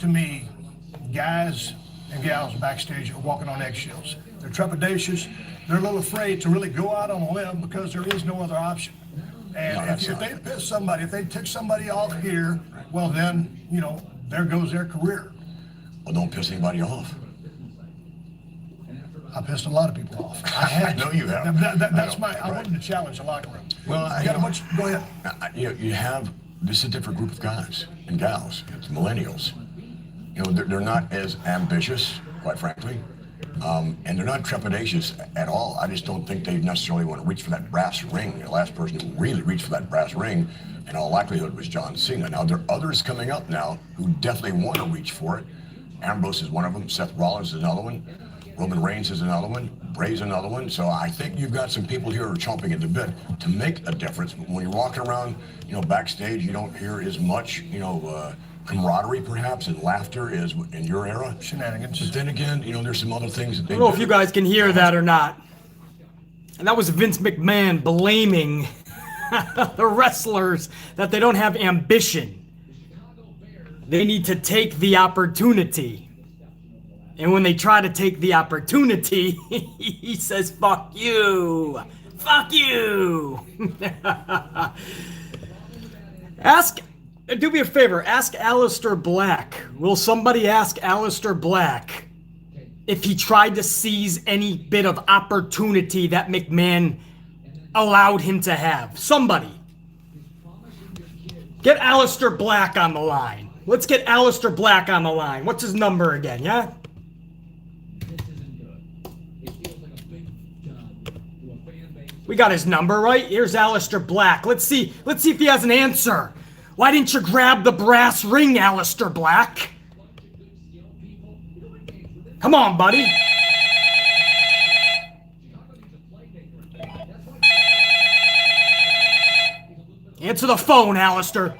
to me, guys and gals backstage are walking on eggshells. They're trepidatious. They're a little afraid to really go out on a limb because there is no other option. And if they piss somebody, if they tick somebody off here, well then, you know, there goes their career. Well, don't piss anybody off. I pissed a lot of people off. I had I know you have. That's I wanted to challenge the locker room. Well, go ahead. You have, this is a different group of guys and gals. It's millennials. You know, they're not as ambitious, quite frankly, and they're not trepidatious at all. I just don't think they necessarily want to reach for that brass ring. The last person who really reached for that brass ring, in all likelihood, was John Cena. Now, there are others coming up now who definitely want to reach for it. Ambrose is one of them. Seth Rollins is another one. Roman Reigns is another one. Bray's another one. So I think you've got some people here who are chomping at the bit to make a difference. But when you're walking around, you know, backstage, you don't hear as much, you know, camaraderie perhaps and laughter as in your era. Shenanigans. But then again, you know, there's some other things that they I don't know if you guys can hear that or not. And that was Vince McMahon blaming the wrestlers that they don't have ambition. They need to take the opportunity. And when they try to take the opportunity, he says, fuck you. Fuck you. Do me a favor, ask Aleister Black. Will somebody ask Aleister Black if he tried to seize any bit of opportunity that McMahon allowed him to have? Somebody. Get Aleister Black on the line. Let's get Aleister Black on the line. What's his number again, yeah? We got his number, right? Here's Aleister Black. Let's see if he has an answer. Why didn't you grab the brass ring, Aleister Black? Come on, buddy. Answer the phone, Aleister.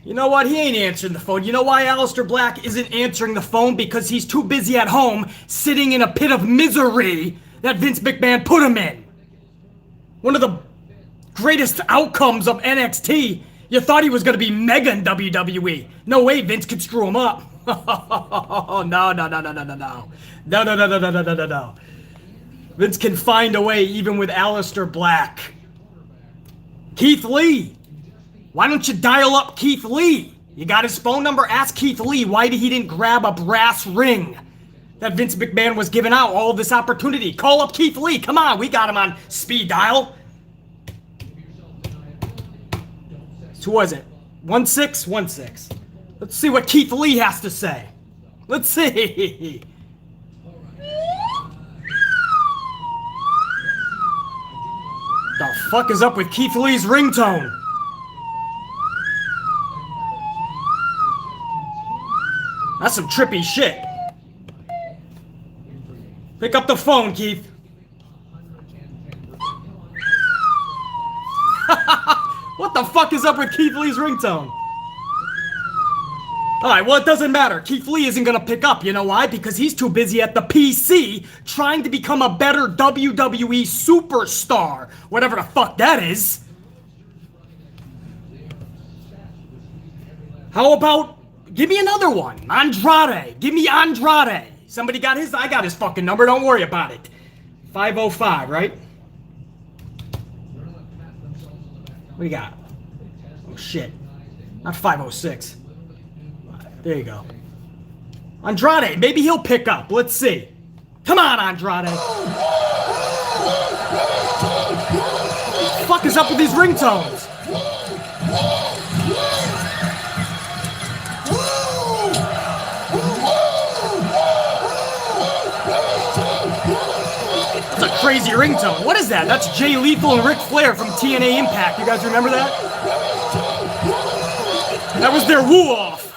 You know what? He ain't answering the phone. You know why Aleister Black isn't answering the phone? Because he's too busy at home sitting in a pit of misery that Vince McMahon put him in. One of the greatest outcomes of NXT. You thought he was going to be mega in WWE. No way Vince could screw him up. No. Vince can find a way even with Aleister Black. Keith Lee. Why don't you dial up Keith Lee? You got his phone number? Ask Keith Lee why he didn't grab a brass ring that Vince McMahon was giving out all this opportunity. Call up Keith Lee. Come on, we got him on speed dial. So who was it? 1616. Let's see what Keith Lee has to say. Let's see. The fuck is up with Keith Lee's ringtone? That's some trippy shit. Pick up the phone, Keith. What the fuck is up with Keith Lee's ringtone? Alright, well, it doesn't matter. Keith Lee isn't gonna pick up. You know why? Because he's too busy at the PC trying to become a better WWE superstar. Whatever the fuck that is. How about... give me another one. Andrade. Give me Andrade. Somebody got his? I got his fucking number. Don't worry about it. 505, right? What do you got? Oh, shit. Not 506. There you go. Andrade. Maybe he'll pick up. Let's see. Come on, Andrade. What the fuck is up with these ringtones? That's a crazy ringtone. What is that? That's Jay Lethal and Ric Flair from TNA Impact. You guys remember that? That was their woo-off.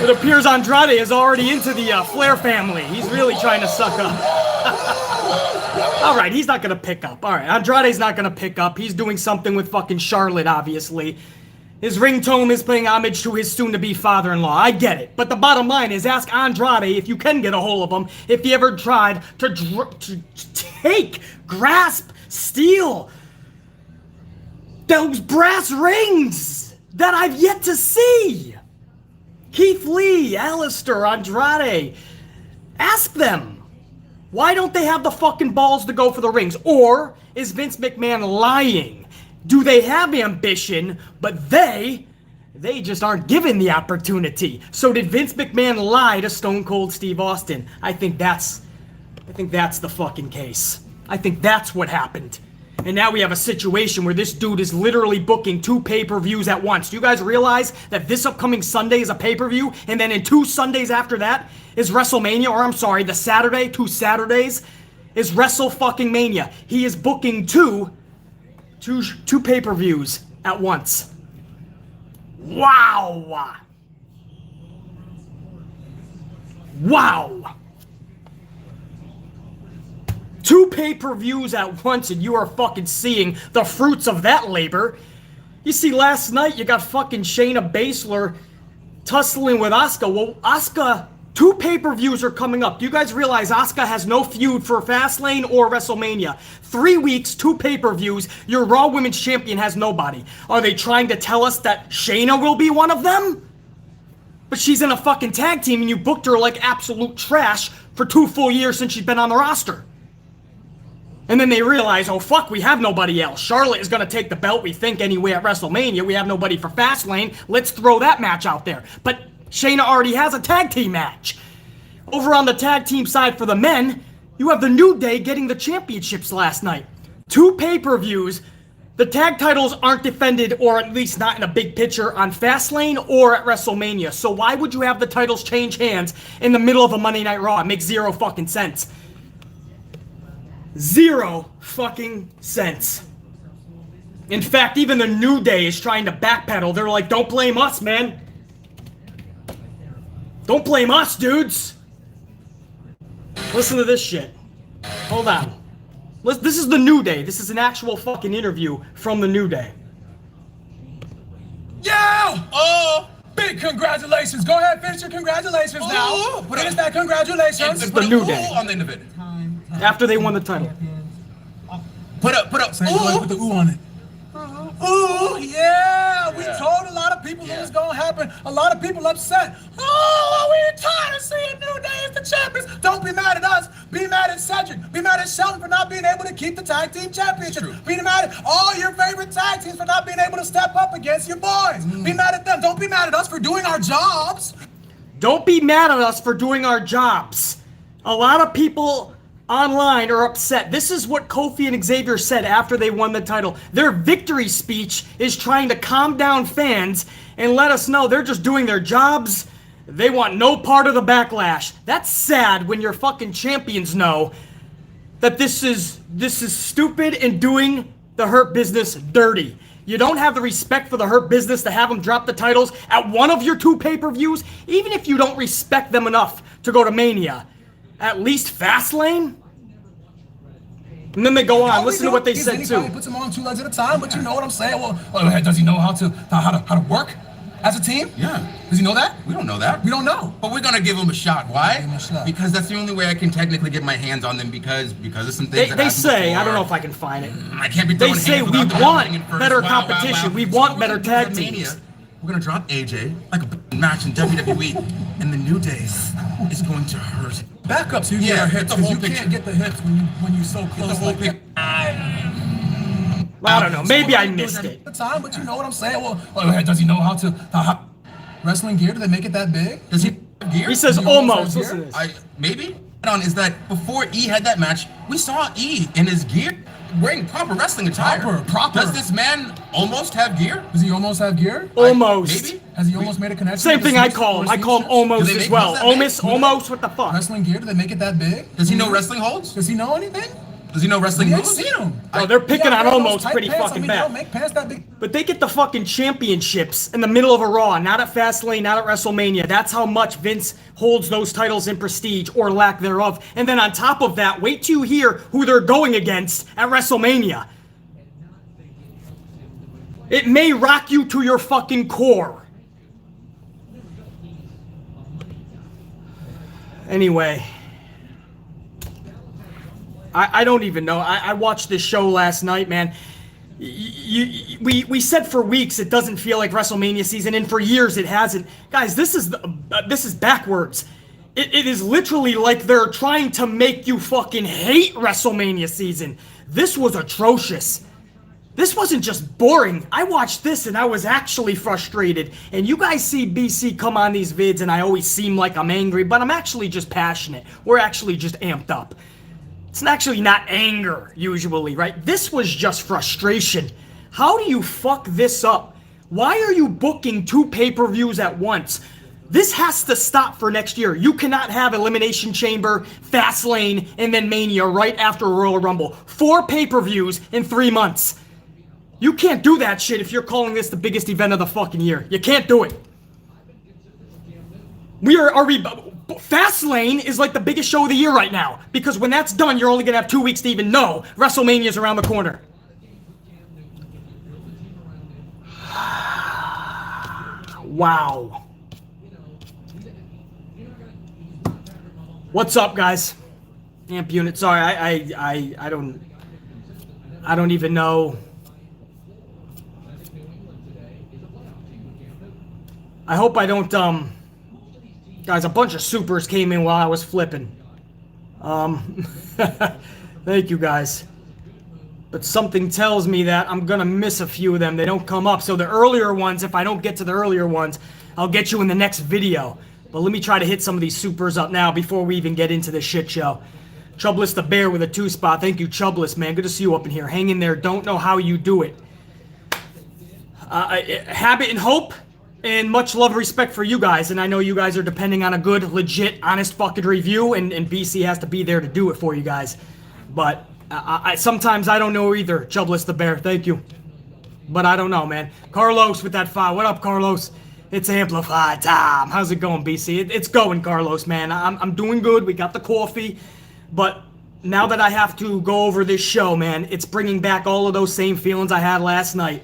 It appears Andrade is already into the Flair family. He's really trying to suck up. Alright, he's not going to pick up. Alright, Andrade's not going to pick up. He's doing something with fucking Charlotte, obviously. His ringtone is paying homage to his soon-to-be father-in-law. I get it. But the bottom line is, ask Andrade, if you can get a hold of him, if he ever tried to grasp steal those brass rings that I've yet to see. Keith Lee, Alistair, Andrade. Ask them. Why don't they have the fucking balls to go for the rings? Or is Vince McMahon lying? Do they have ambition, but they just aren't given the opportunity? So did Vince McMahon lie to Stone Cold Steve Austin? I think that's the fucking case. I think that's what happened. And now we have a situation where this dude is literally booking 2 pay-per-views at once. Do you guys realize that this upcoming Sunday is a pay-per-view, and then in 2 Sundays after that is WrestleMania, or I'm sorry, the Saturday, 2 Saturdays is Wrestle-fucking-Mania. He is booking two pay-per-views at once. Wow. Wow. 2 pay-per-views at once, and you are fucking seeing the fruits of that labor. You see, last night you got fucking Shayna Basler tussling with Asuka. Well, Asuka, 2 pay-per-views are coming up. Do you guys realize Asuka has no feud for FastLane or WrestleMania? 3 weeks, 2 pay-per-views. Your Raw Women's Champion has nobody. Are they trying to tell us that Shayna will be one of them? But she's in a fucking tag team, and you booked her like absolute trash for 2 full years since she's been on the roster. And then they realize, oh fuck, we have nobody else. Charlotte is going to take the belt, we think, anyway at WrestleMania. We have nobody for Fastlane. Let's throw that match out there. But Shayna already has a tag team match. Over on the tag team side for the men, you have the New Day getting the championships last night. 2 pay-per-views. The tag titles aren't defended, or at least not in a big picture, on Fastlane or at WrestleMania. So why would you have the titles change hands in the middle of a Monday Night Raw? It makes 0 fucking sense. 0 fucking sense. In fact, even the New Day is trying to backpedal. They're like, don't blame us, man. Don't blame us, dudes. Listen to this shit. Hold on. This is the New Day. This is an actual fucking interview from the New Day. Yeah! Oh! Big congratulations. Go ahead, finish your congratulations now. Finish that congratulations. It's the New Day. On the end of it. After they won the title. Put up. Say ooh. Put the ooh on it. Ooh, yeah. We told a lot of people that was gonna happen. A lot of people upset. Oh, we're tired of seeing New Day as the champions. Don't be mad at us. Be mad at Cedric. Be mad at Shelton for not being able to keep the tag team championship. Be mad at all your favorite tag teams for not being able to step up against your boys. Be mad at them. Don't be mad at us for doing our jobs. Don't be mad at us for doing our jobs. A lot of people online are upset. This is what Kofi and Xavier said after they won the title. Their victory speech is trying to calm down fans and let us know they're just doing their jobs. They want no part of the backlash. That's sad when your fucking champions know that this is stupid and doing the Hurt Business dirty. You don't have the respect for the Hurt Business to have them drop the titles at one of your 2 pay-per-views, even if you don't respect them enough to go to Mania. At least Fastlane? And then they go on. Listen to what they said too. He puts them on 2 legs at a time, but you know what I'm saying. Well, does he know how to work as a team? Yeah. Does he know that? We don't know that. We don't know. But we're gonna give him a shot. Why? Give him a shot. Because that's the only way I can technically get my hands on them because of some things They say, I don't know if I can find it. I can't be They throwing say hands we without them want happening first. better Wow, wow, competition. wow. We So want we're better gonna tag do the Mania. teams. We're gonna drop AJ like a match in WWE, and the New Day is going to hurt. Back up so you get our hips. the whole You picture. can't get the hips when you're so close like that. I don't know. Maybe I missed it. The time, but you know what I'm saying. Well, does he know how wrestling gear? Do they make it that big? Does he have gear? He says You almost almost. have Listen to gear? this. Maybe. On is that before E had that match, we saw E in his gear wearing proper wrestling attire. Proper. Does this man almost have gear? Does he almost have gear? Almost. Maybe. Has he almost made a connection? Same with the thing I Smiths call him. I or call him Smiths? almost Do they as make well. those that big? Almost. What the fuck? Wrestling gear? Do they make it that big? Does he know wrestling holds? Does he know anything? Does he know wrestling We ain't moves? seen him. Oh, they're picking Yeah, on those almost tight pretty pants, fucking they bad. don't make pants that big. But they get the fucking championships in the middle of a Raw, not at Fastlane, not at WrestleMania. That's how much Vince holds those titles in prestige, or lack thereof. And then on top of that, wait till you hear who they're going against at WrestleMania. It may rock you to your fucking core. Anyway. I don't even know. I watched this show last night, man. We said for weeks it doesn't feel like WrestleMania season, and for years it hasn't. Guys, this is backwards. It is literally like they're trying to make you fucking hate WrestleMania season. This was atrocious. This wasn't just boring. I watched this and I was actually frustrated. And you guys see BC come on these vids and I always seem like I'm angry, but I'm actually just passionate. We're actually just amped up. It's actually not anger, usually, right? This was just frustration. How do you fuck this up? Why are you booking 2 pay-per-views at once? This has to stop for next year. You cannot have Elimination Chamber, FastLane, and then Mania right after Royal Rumble. 4 pay-per-views in 3 months. You can't do that shit if you're calling this the biggest event of the fucking year. You can't do it. FastLane is like the biggest show of the year right now. Because when that's done, you're only going to have 2 weeks to even know WrestleMania's around the corner. Wow. What's up, guys? Amp unit. Sorry, I don't even know. I hope I don't, guys, a bunch of supers came in while I was flipping. Thank you, guys. But something tells me that I'm gonna miss a few of them. They don't come up. So the earlier ones, if I don't get to the earlier ones, I'll get you in the next video. But let me try to hit some of these supers up now before we even get into this shit show. Chubless the Bear with a 2 spot. Thank you, Chubless, man. Good to see you up in here. Hang in there. Don't know how you do it. Habit and hope. And much love and respect for you guys. And I know you guys are depending on a good, legit, honest fucking review. And BC has to be there to do it for you guys. But sometimes I don't know either. Chubless the Bear. Thank you. But I don't know, man. Carlos with that 5. What up, Carlos? It's amplified time. How's it going, BC? It's going, Carlos, man. I'm doing good. We got the coffee. But now that I have to go over this show, man, it's bringing back all of those same feelings I had last night.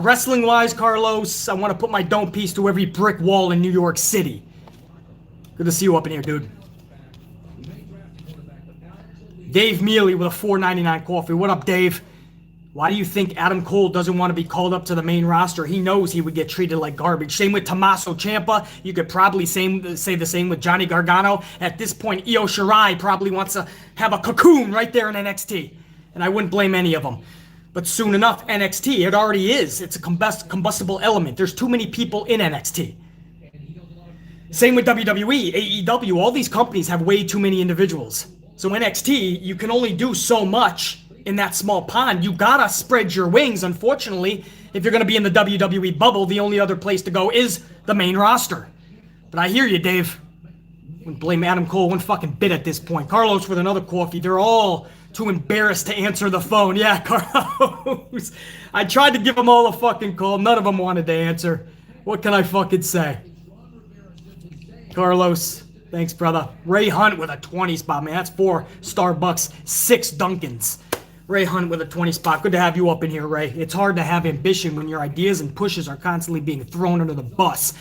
Wrestling-wise, Carlos, I want to put my dome piece to every brick wall in New York City. Good to see you up in here, dude. Dave Mealy with a $4.99 coffee. What up, Dave? Why do you think Adam Cole doesn't want to be called up to the main roster? He knows he would get treated like garbage. Same with Tommaso Ciampa. You could probably say the same with Johnny Gargano. At this point, Io Shirai probably wants to have a cocoon right there in NXT. And I wouldn't blame any of them. But soon enough, NXT, it already is. It's a combustible element. There's too many people in NXT. Same with WWE, AEW. All these companies have way too many individuals. So NXT, you can only do so much in that small pond. You gotta spread your wings. Unfortunately, if you're gonna be in the WWE bubble, the only other place to go is the main roster. But I hear you, Dave. Wouldn't blame Adam Cole one fucking bit at this point. Carlos with another coffee. They're all too embarrassed to answer the phone. Yeah, Carlos. I tried to give them all a fucking call. None of them wanted to answer. What can I fucking say? Carlos, thanks, brother. Ray Hunt with a 20 spot, man. That's 4 Starbucks, 6 Dunkins. Ray Hunt with a 20 spot. Good to have you up in here, Ray. It's hard to have ambition when your ideas and pushes are constantly being thrown under the bus,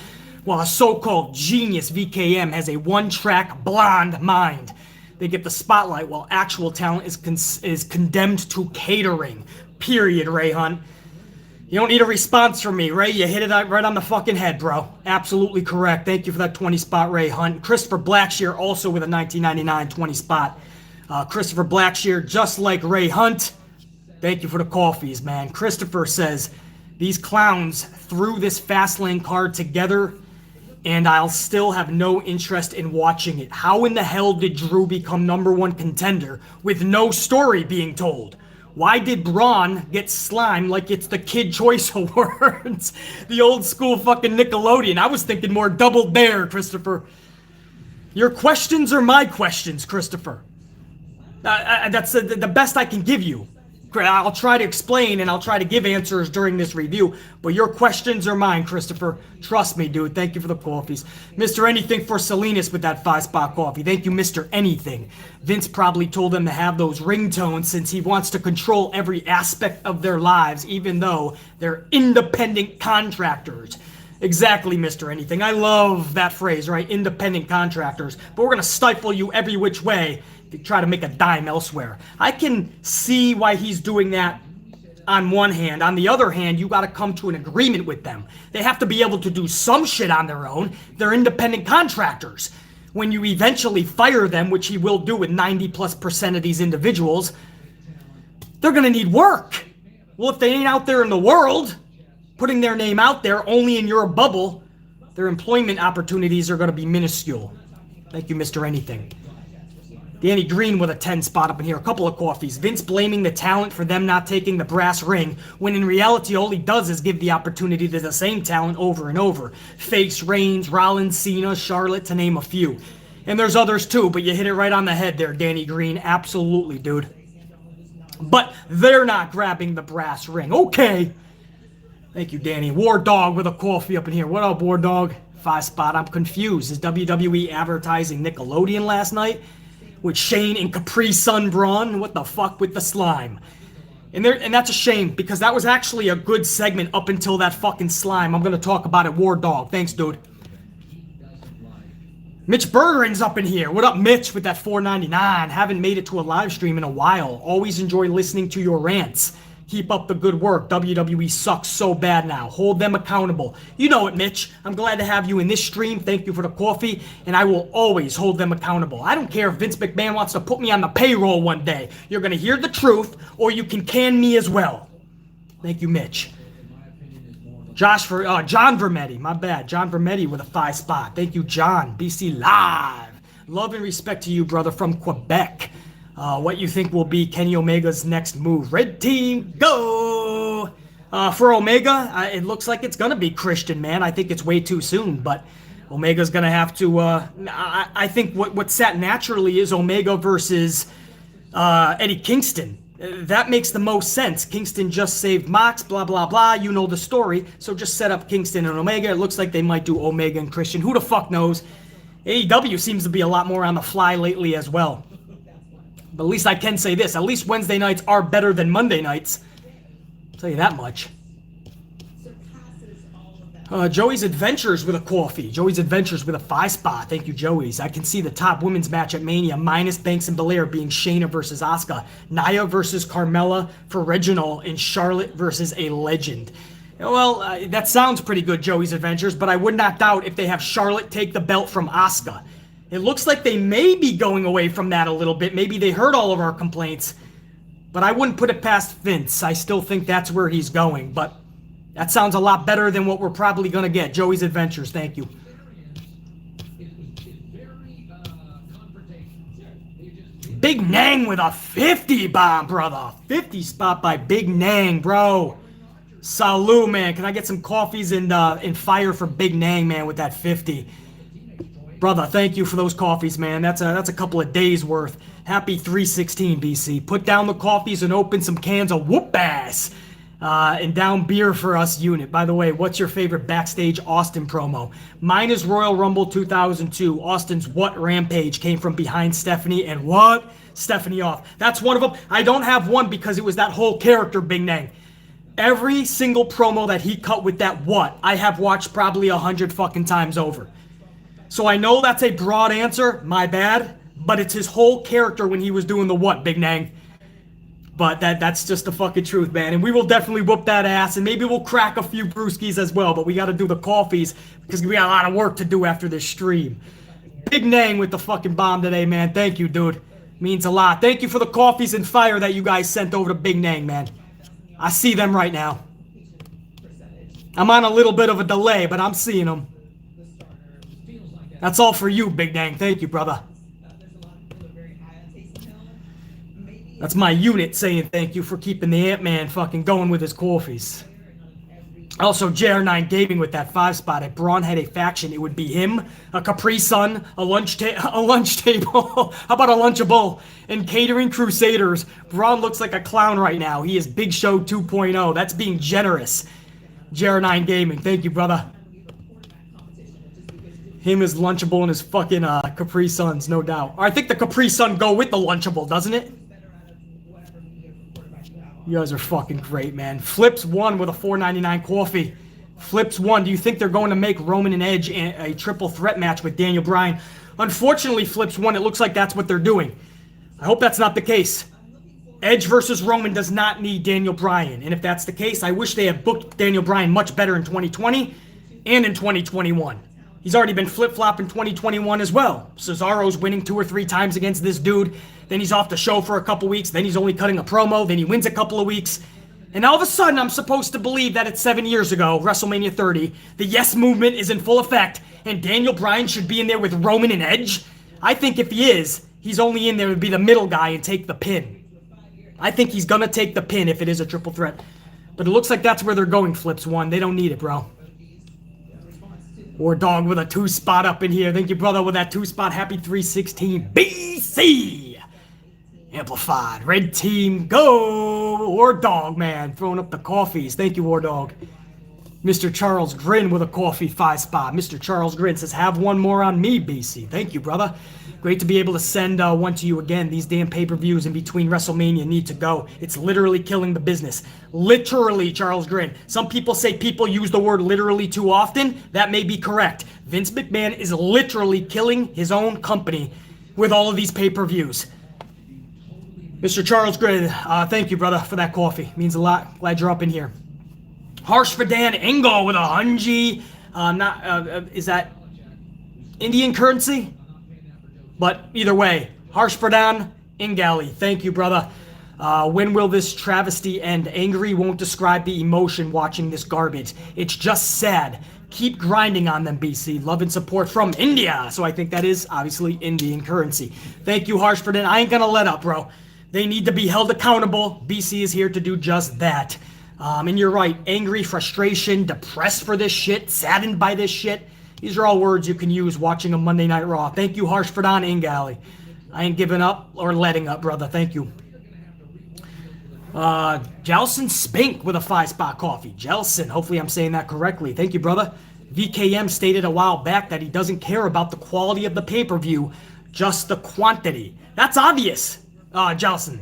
while a so-called genius VKM has a one-track blonde mind. They get the spotlight while actual talent is condemned to catering. Period, Ray Hunt. You don't need a response from me, Ray. You hit it right on the fucking head, bro. Absolutely correct. Thank you for that 20 spot, Ray Hunt. Christopher Blackshear also with a 1999 20 spot. Christopher Blackshear, just like Ray Hunt. Thank you for the coffees, man. Christopher says, these clowns threw this FastLane card together and I'll still have no interest in watching it. How in the hell did Drew become #1 contender with no story being told? Why did Braun get slimed like it's the Kid Choice Awards? The old school fucking Nickelodeon. I was thinking more Double Dare, Christopher. Your questions are my questions, Christopher. That's the best I can give you. I'll try to explain and I'll try to give answers during this review, but your questions are mine, Christopher. Trust me, dude. Thank you for the coffees. Mr. Anything for Salinas with that 5-spot coffee. Thank you, Mr. Anything. Vince probably told them to have those ringtones since he wants to control every aspect of their lives, even though they're independent contractors. Exactly, Mr. Anything. I love that phrase, right? Independent contractors. But we're going to stifle you every which way try to make a dime elsewhere. I can see why he's doing that on one hand. On the other hand, you got to come to an agreement with them. They have to be able to do some shit on their own. They're independent contractors. When you eventually fire them, which he will do with 90+% of these individuals, they're going to need work. Well, if they ain't out there in the world, putting their name out there only in your bubble, their employment opportunities are going to be minuscule. Thank you, Mr. Anything. Danny Green with a 10 spot up in here. A couple of coffees. Vince blaming the talent for them not taking the brass ring, when in reality all he does is give the opportunity to the same talent over and over. Face Reigns, Rollins, Cena, Charlotte, to name a few. And there's others too, but you hit it right on the head there, Danny Green. Absolutely, dude. But they're not grabbing the brass ring. Okay. Thank you, Danny. War Dog with a coffee up in here. What up, War Dog? 5 spot. I'm confused. Is WWE advertising Nickelodeon last night? With Shane and Capri Sun Braun? What the fuck with the slime? And that's a shame, because that was actually a good segment up until that fucking slime. I'm going to talk about it, War Dog. Thanks, dude. Mitch Bergeron's up in here. What up, Mitch, with that $4.99? Haven't made it to a live stream in a while. Always enjoy listening to your rants. Keep up the good work. WWE sucks so bad now. Hold them accountable. You know it, Mitch. I'm glad to have you in this stream. Thank you for the coffee. And I will always hold them accountable. I don't care if Vince McMahon wants to put me on the payroll one day. You're going to hear the truth, or you can can me as well. Thank you, Mitch. John Vermetti. My bad. John Vermetti with a 5 spot. Thank you, John. BC Live. Love and respect to you, brother, from Quebec. What you think will be Kenny Omega's next move? Red team, go! For Omega, it looks like it's gonna be Christian, man. I think it's way too soon, but Omega's gonna have to. I think what sat naturally is Omega versus Eddie Kingston. That makes the most sense. Kingston just saved Mox, blah blah blah. You know the story, so just set up Kingston and Omega. It looks like they might do Omega and Christian. Who the fuck knows? AEW seems to be a lot more on the fly lately as well. But at least I can say this. At least Wednesday nights are better than Monday nights. I'll tell you that much. Joey's Adventures with a coffee. Joey's Adventures with a 5 spot. Thank you, Joey's. I can see the top women's match at Mania, minus Banks and Belair, being Shayna versus Asuka, Nia versus Carmella for Reginald, and Charlotte versus a legend. Well, that sounds pretty good, Joey's Adventures, but I would not doubt if they have Charlotte take the belt from Asuka. It looks like they may be going away from that a little bit. Maybe they heard all of our complaints. But I wouldn't put it past Vince. I still think that's where he's going. But that sounds a lot better than what we're probably going to get. Joey's Adventures. Thank you. Big Nang with a 50 bomb, brother. 50 spot by Big Nang, bro. Salud, man. Can I get some coffees and fire for Big Nang, man, with that 50? Brother, thank you for those coffees, man. That's a couple of days worth. Happy 316, BC. Put down the coffees and open some cans of whoop ass. And down beer for us, unit. By the way, what's your favorite backstage Austin promo? Mine is Royal Rumble 2002. Austin's what rampage came from behind Stephanie and what? Stephanie off. That's one of them. I don't have one because it was that whole character, Big Nang. Every single promo that he cut with that what, I have watched probably 100 fucking times over. So I know that's a broad answer, my bad, but it's his whole character when he was doing the what, Big Nang. But that's just the fucking truth, man. And we will definitely whoop that ass, and maybe we'll crack a few brewskis as well, but we got to do the coffees because we got a lot of work to do after this stream. Big Nang with the fucking bomb today, man. Thank you, dude. Means a lot. Thank you for the coffees and fire that you guys sent over to Big Nang, man. I see them right now. I'm on a little bit of a delay, but I'm seeing them. That's all for you, Big Nang. Thank you, brother. That's my unit saying thank you for keeping the Ant-Man fucking going with his coffees. Also, JR9 Gaming with that 5 spot. If Braun had a faction, it would be him, a Capri Sun, a lunch table. How about a Lunchable? And Catering Crusaders. Braun looks like a clown right now. He is Big Show 2.0. That's being generous. JR9 Gaming. Thank you, brother. Him is Lunchable and his fucking Capri Suns, no doubt. Or I think the Capri Sun go with the Lunchable, doesn't it? You guys are fucking great, man. Flips 1 with a $4.99 coffee. Flips 1. Do you think they're going to make Roman and Edge a triple threat match with Daniel Bryan? Unfortunately, Flips 1, it looks like that's what they're doing. I hope that's not the case. Edge versus Roman does not need Daniel Bryan. And if that's the case, I wish they had booked Daniel Bryan much better in 2020 and in 2021. He's already been flip-flop in 2021 as well. Cesaro's winning 2 or 3 times against this dude. Then he's off the show for a couple weeks. Then he's only cutting a promo. Then he wins a couple of weeks. And all of a sudden, I'm supposed to believe that it's 7 years ago, WrestleMania 30, the Yes Movement is in full effect, and Daniel Bryan should be in there with Roman and Edge. I think if he is, he's only in there to be the middle guy and take the pin. I think he's gonna take the pin if it is a triple threat. But it looks like that's where they're going, Flips One. They don't need it, bro. War Dog with a 2-spot up in here. Thank you, brother, with that 2-spot. Happy 316 BC. Amplified. Red team, go! War Dog, man. Throwing up the coffees. Thank you, War Dog. Mr. Charles Grin with a coffee 5-spot. Mr. Charles Grin says, have one more on me, BC. Thank you, brother. Great to be able to send one to you again. These damn pay-per-views in between WrestleMania need to go. It's literally killing the business. Literally, Charles Grin. Some people say people use the word literally too often. That may be correct. Vince McMahon is literally killing his own company with all of these pay-per-views. Mr. Charles Grin, thank you, brother, for that coffee. Means a lot. Glad you're up in here. Harsh Vadan Engel with a hunji. Is that Indian currency? But either way, Harsh Vadan Ingali, thank you, brother. When will this travesty end? Angry won't describe the emotion watching this garbage. It's just sad. Keep grinding on them, BC. Love and support from India. So I think that is obviously Indian currency. Thank you, Harsh Vadan. I ain't gonna let up, bro. They need to be held accountable. BC is here to do just that. And you're right. Angry, frustration, depressed for this shit, saddened by this shit. These are all words you can use watching a Monday Night Raw. Thank you, Harsh Vadan Ingali. I ain't giving up or letting up, brother. Thank you. Jelson Spink with a 5-spot coffee. Jelson, hopefully I'm saying that correctly. Thank you, brother. VKM stated a while back that he doesn't care about the quality of the pay-per-view, just the quantity. That's obvious, Jelson.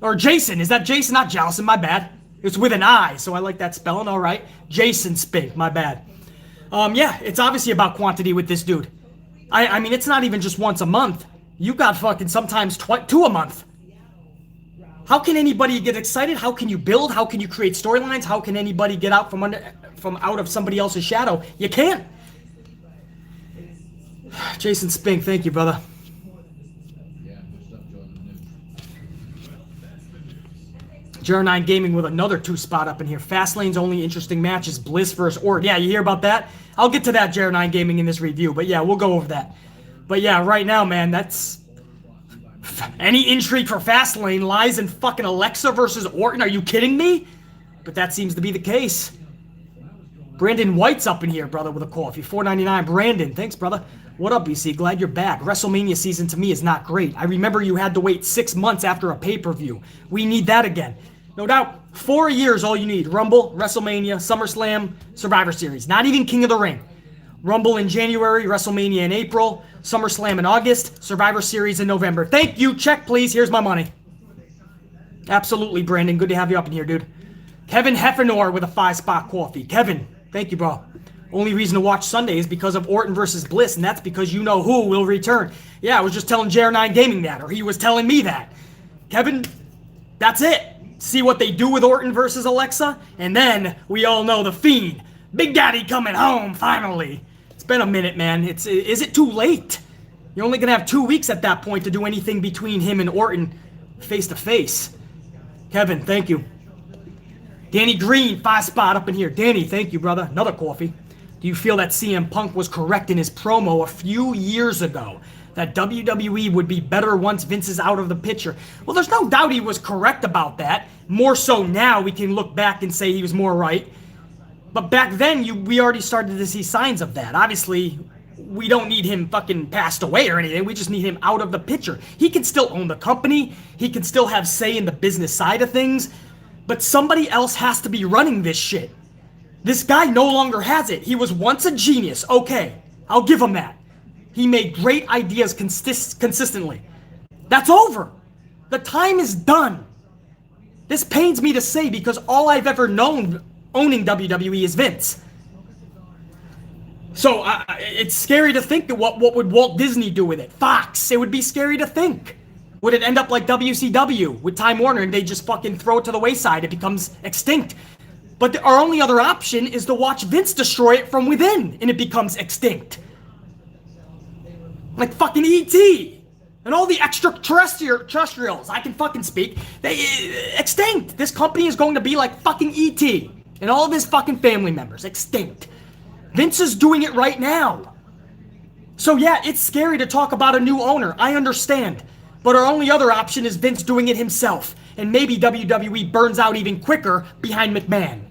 Or Jason. Is that Jason? Not Jelson, my bad. It's with an I, so I like that spelling, all right. Jason Spink, my bad. Yeah, it's obviously about quantity with this dude. I mean, it's not even just once a month. You got fucking sometimes 2 a month. How can anybody get excited? How can you build? How can you create storylines? How can anybody get out from out of somebody else's shadow? You can't. Jason Spink, thank you, brother. JR9 Gaming with another 2-spot up in here. Fastlane's only interesting match is Bliss versus Orton. Yeah, you hear about that? I'll get to that, JR9 Gaming, in this review. But yeah, we'll go over that. But yeah, right now, man, that's... Any intrigue for Fastlane lies in fucking Alexa versus Orton. Are you kidding me? But that seems to be the case. Brandon White's up in here, brother, with a coffee. $4.99. Brandon, thanks, brother. What up, BC? Glad you're back. WrestleMania season to me is not great. I remember you had to wait 6 months after a pay-per-view. We need that again. No doubt, 4 years all you need. Rumble, WrestleMania, SummerSlam, Survivor Series. Not even King of the Ring. Rumble in January, WrestleMania in April, SummerSlam in August, Survivor Series in November. Thank you. Check, please. Here's my money. Absolutely, Brandon. Good to have you up in here, dude. Kevin Heffenor with a 5-spot coffee. Kevin, thank you, bro. Only reason to watch Sunday is because of Orton versus Bliss, and that's because you know who will return. Yeah, I was just telling JR9 Gaming that, or he was telling me that. Kevin, that's it. See what they do with Orton versus Alexa, and then we all know the Fiend. Big Daddy coming home, finally. It's been a minute, man. Is it too late? You're only going to have 2 weeks at that point to do anything between him and Orton face-to-face. Kevin, thank you. Danny Green, 5-spot up in here. Danny, thank you, brother. Another coffee. Do you feel that CM Punk was correct in his promo a few years ago that WWE would be better once Vince is out of the picture? Well, there's no doubt he was correct about that. More so now, we can look back and say he was more right. But back then, we already started to see signs of that. Obviously, we don't need him fucking passed away or anything. We just need him out of the picture. He can still own the company. He can still have say in the business side of things. But somebody else has to be running this shit. This guy no longer has it. He was once a genius. Okay, I'll give him that. He made great ideas consistently. That's over. The time is done. This pains me to say because all I've ever known owning WWE is Vince. So it's scary to think that what would Walt Disney do with it? Fox. It would be scary to think. Would it end up like WCW with Time Warner and they just fucking throw it to the wayside? It becomes extinct. But our only other option is to watch Vince destroy it from within and it becomes extinct. Like fucking E.T. and all the extraterrestrials, I can fucking speak, they extinct. This company is going to be like fucking E.T. and all of his fucking family members, extinct. Vince is doing it right now. So yeah, it's scary to talk about a new owner, I understand. But our only other option is Vince doing it himself. And maybe WWE burns out even quicker behind McMahon.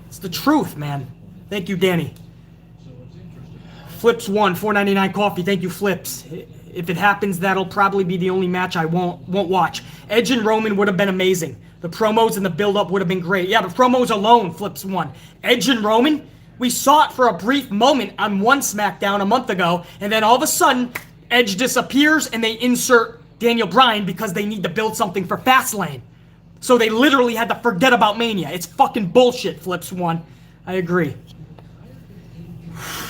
It's the truth, man. Thank you, Danny. Flips won, $4.99 coffee. Thank you, Flips. If it happens, that'll probably be the only match I won't watch. Edge and Roman would have been amazing. The promos and the build-up would have been great. Yeah, the promos alone, Flips won. Edge and Roman, we saw it for a brief moment on one SmackDown a month ago, and then all of a sudden, Edge disappears and they insert Daniel Bryan because they need to build something for FastLane. So they literally had to forget about Mania. It's fucking bullshit, Flips won. I agree.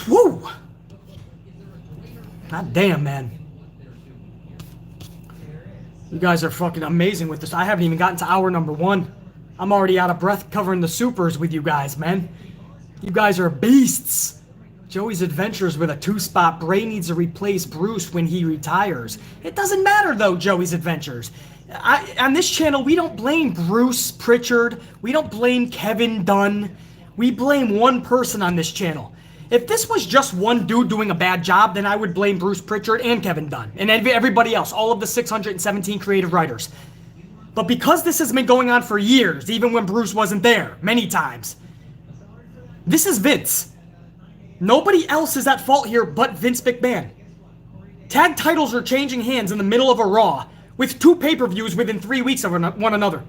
Woo! God damn, man. You guys are fucking amazing with this. I haven't even gotten to hour number 1. I'm already out of breath covering the supers with you guys, man. You guys are beasts. Joey's Adventures with a 2-spot. Bray needs to replace Bruce when he retires. It doesn't matter, though, Joey's Adventures. On this channel, we don't blame Bruce Pritchard. We don't blame Kevin Dunn. We blame one person on this channel. If this was just one dude doing a bad job, then I would blame Bruce Pritchard and Kevin Dunn. And everybody else, all of the 617 creative writers. But because this has been going on for years, even when Bruce wasn't there, many times, this is Vince. Nobody else is at fault here but Vince McMahon. Tag titles are changing hands in the middle of a Raw with 2 pay-per-views within 3 weeks of one another.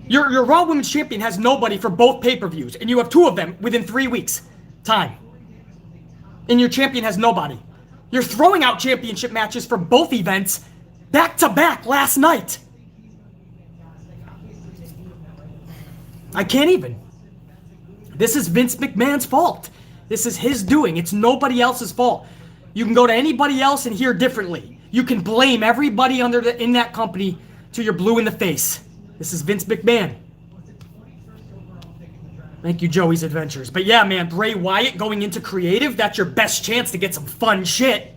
Your Raw Women's Champion has nobody for both pay-per-views, and you have 2 of them within 3 weeks' time. And your champion has nobody. You're throwing out championship matches for both events back-to-back last night. I can't even. This is Vince McMahon's fault. This is his doing. It's nobody else's fault. You can go to anybody else and hear differently. You can blame everybody in that company till you're blue in the face. This is Vince McMahon. Thank you, Joey's Adventures. But yeah, man, Bray Wyatt going into creative, that's your best chance to get some fun shit.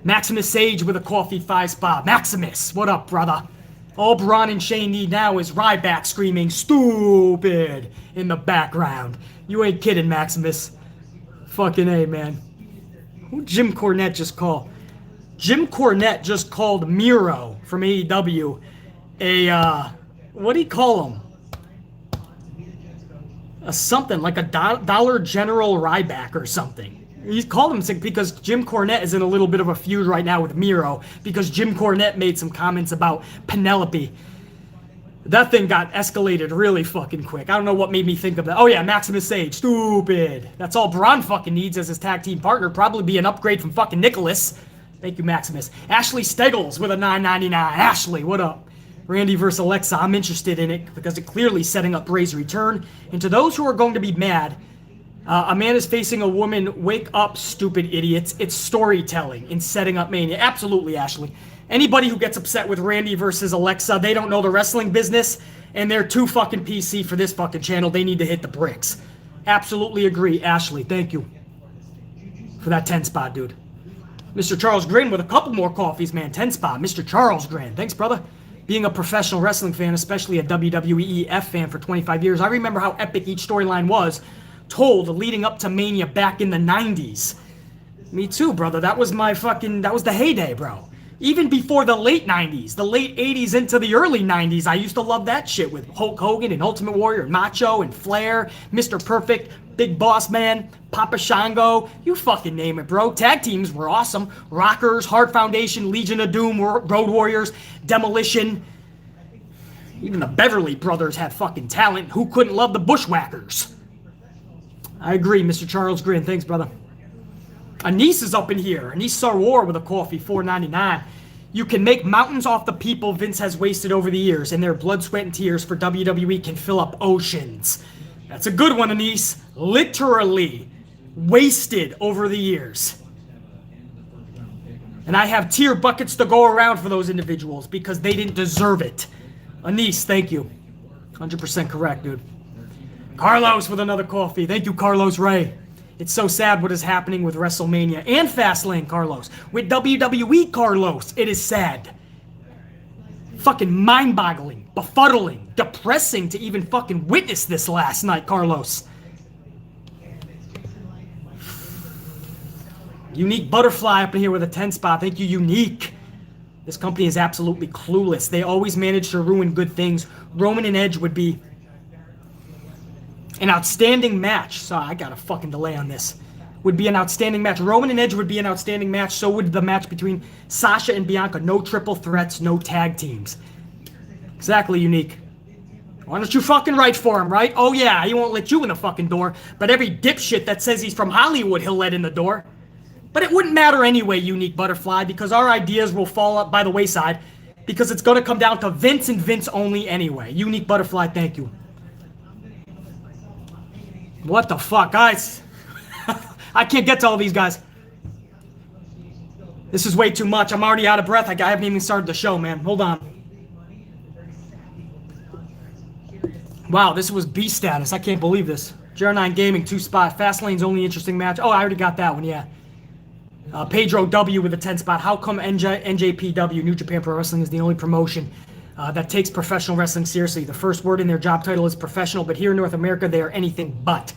Maximus Sage with a coffee 5-spot. Maximus, what up, brother? All Braun and Shane need now is Ryback screaming "stupid" in the background. You ain't kidding, Maximus. Fucking A, man. Who Jim Cornette just called? Jim Cornette just called Miro from AEW what do you call him? A something, like a Dollar General Ryback or something. He called him because Jim Cornette is in a little bit of a feud right now with Miro because Jim Cornette made some comments about Penelope. That thing got escalated really fucking quick. I don't know what made me think of that. Oh yeah, Maximus Sage, stupid. That's all Braun fucking needs as his tag team partner. Probably be an upgrade from fucking Nicholas. Thank you, Maximus. Ashley Steggles with a $9.99. Ashley, what up? Randy vs. Alexa, I'm interested in it because it clearly setting up Bray's return. And to those who are going to be mad, a man is facing a woman. Wake up, stupid idiots. It's storytelling in setting up Mania. Absolutely, Ashley. Anybody who gets upset with Randy versus Alexa, they don't know the wrestling business, and they're too fucking PC for this fucking channel. They need to hit the bricks. Absolutely agree, Ashley. Thank you for that 10 spot, dude. Mr. Charles Grin with a couple more coffees, man. 10 spot. Mr. Charles Grin. Thanks, brother. Being a professional wrestling fan, especially a WWE fan for 25 years, I remember how epic each storyline was told leading up to Mania back in the 90s. Me too, brother. That was the heyday, bro. Even before the late 90s, the late 80s into the early 90s, I used to love that shit with Hulk Hogan and Ultimate Warrior and Macho and Flair, Mr. Perfect, Big Boss Man, Papa Shango, you fucking name it, bro. Tag teams were awesome. Rockers, Hart Foundation, Legion of Doom, Road Warriors, Demolition. Even the Beverly Brothers had fucking talent. Who couldn't love the Bushwhackers? I agree, Mr. Charles Grin. Thanks, brother. Anise is up in here. Anise Sarwar with a coffee, $4.99. You can make mountains off the people Vince has wasted over the years, and their blood, sweat, and tears for WWE can fill up oceans. That's a good one, Anise. Literally wasted over the years. And I have tear buckets to go around for those individuals because they didn't deserve it. Anise, thank you. 100% correct, dude. Carlos with another coffee. Thank you, Carlos Ray. It's so sad what is happening with WrestleMania and FastLane, Carlos. With WWE, Carlos, it is sad. Fucking mind-boggling, befuddling, depressing to even fucking witness this last night, Carlos. Unique Butterfly up in here with a 10 spot. Thank you, Unique. This company is absolutely clueless. They always manage to ruin good things. Roman and Edge would be an outstanding match. Sorry, I got a fucking delay on this. Would be an outstanding match. Roman and Edge would be an outstanding match. So would the match between Sasha and Bianca. No triple threats, no tag teams. Exactly, Unique. Why don't you fucking write for him, right? Oh yeah, he won't let you in the fucking door. But every dipshit that says he's from Hollywood, he'll let in the door. But it wouldn't matter anyway, Unique Butterfly, because our ideas will fall up by the wayside, because it's going to come down to Vince and Vince only anyway. Unique Butterfly, thank you. What the fuck, guys? I can't get to all these guys. This is way too much. I'm already out of breath. I haven't even started the show, man. Hold on. Wow, this was B status. I can't believe this. JR9 Gaming, 2 spot. Fastlane's only interesting match. Oh, I already got that one, yeah. Pedro W with a 10 spot. How come NJPW, New Japan Pro Wrestling, is the only promotion that takes professional wrestling seriously? The first word in their job title is professional, but here in North America, they are anything but.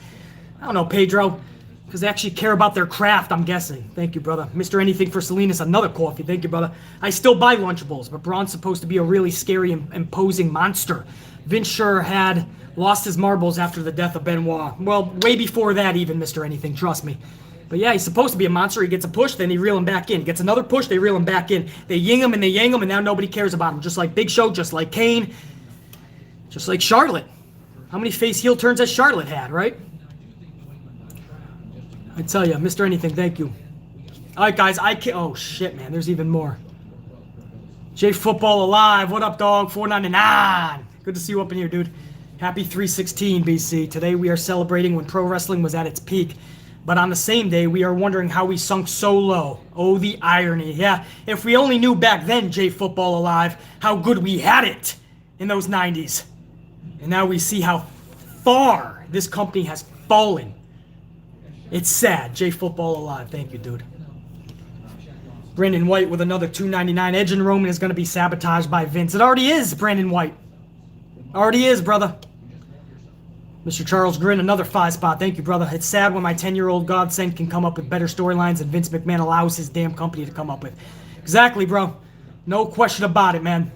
I don't know, Pedro, because they actually care about their craft, I'm guessing. Thank you, brother. Mr. Anything for Salinas, another coffee. Thank you, brother. I still buy Lunchables, but Braun's supposed to be a really scary, imposing monster. Vince sure had lost his marbles after the death of Benoit. Well, way before that even, Mr. Anything, trust me. But yeah, he's supposed to be a monster. He gets a push, then they reel him back in. He gets another push, they reel him back in. They ying him and they yang him, and now nobody cares about him. Just like Big Show, just like Kane, just like Charlotte. How many face heel turns has Charlotte had, right? I tell you, Mr. Anything, thank you. All right, guys, I can't. Oh shit, man, there's even more. J Football Alive, what up, dog? 499. Good to see you up in here, dude. Happy 316, BC. Today we are celebrating when pro wrestling was at its peak. But on the same day, we are wondering how we sunk so low. Oh, the irony. Yeah, if we only knew back then, J Football Alive, how good we had it in those 90s. And now we see how far this company has fallen. It's sad. J Football Alive. Thank you, dude. Brandon White with another $2.99. Edge and Roman is going to be sabotaged by Vince. It already is, Brandon White. Already is, brother. Mr. Charles Grin, another 5 spot. Thank you, brother. It's sad when my 10-year-old godsend can come up with better storylines than Vince McMahon allows his damn company to come up with. Exactly, bro. No question about it, man.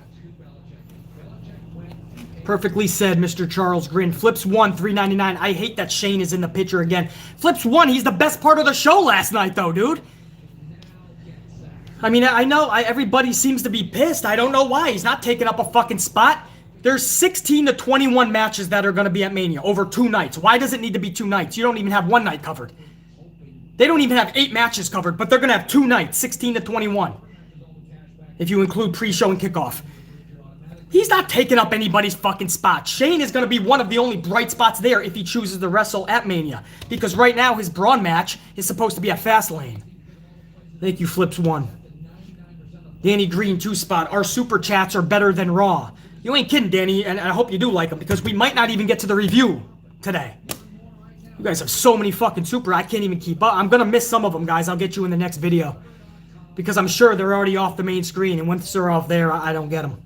Perfectly said, Mr. Charles Grin. Flips 1, $3.99. I hate that Shane is in the picture again. Flips 1, he's the best part of the show last night, though, dude. I mean, I know everybody seems to be pissed. I don't know why. He's not taking up a fucking spot. There's 16 to 21 matches that are going to be at Mania over 2 nights. Why does it need to be 2 nights? You don't even have 1 night covered. They don't even have 8 matches covered, but they're going to have 2 nights, 16 to 21. If you include pre-show and kickoff. He's not taking up anybody's fucking spot. Shane is going to be one of the only bright spots there if he chooses to wrestle at Mania. Because right now his Braun match is supposed to be at FastLane. Thank you, Flips 1. Danny Green, 2 spot. Our super chats are better than Raw. You ain't kidding, Danny, and I hope you do like them, because we might not even get to the review today. You guys have so many fucking super, I can't even keep up. I'm going to miss some of them, guys. I'll get you in the next video. Because I'm sure they're already off the main screen, and once they're off there, I don't get them.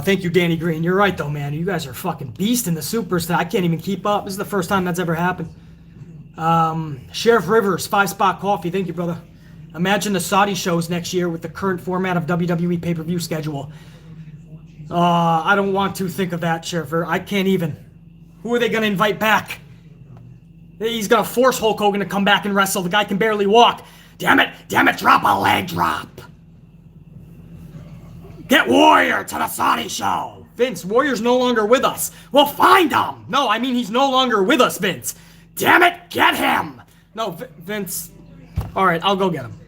Thank you, Danny Green. You're right, though, man. You guys are fucking beast in the supers. I can't even keep up. This is the first time that's ever happened. Sheriff Rivers, 5 spot coffee. Thank you, brother. Imagine the Saudi shows next year with the current format of WWE pay-per-view schedule. I don't want to think of that, Sheriff. I can't even. Who are they going to invite back? He's going to force Hulk Hogan to come back and wrestle. The guy can barely walk. Damn it, drop a leg drop. Get Warrior to the Saudi show. Vince, Warrior's no longer with us. Well, find him. No, I mean he's no longer with us, Vince. Damn it, get him. No, Vince. All right, I'll go get him.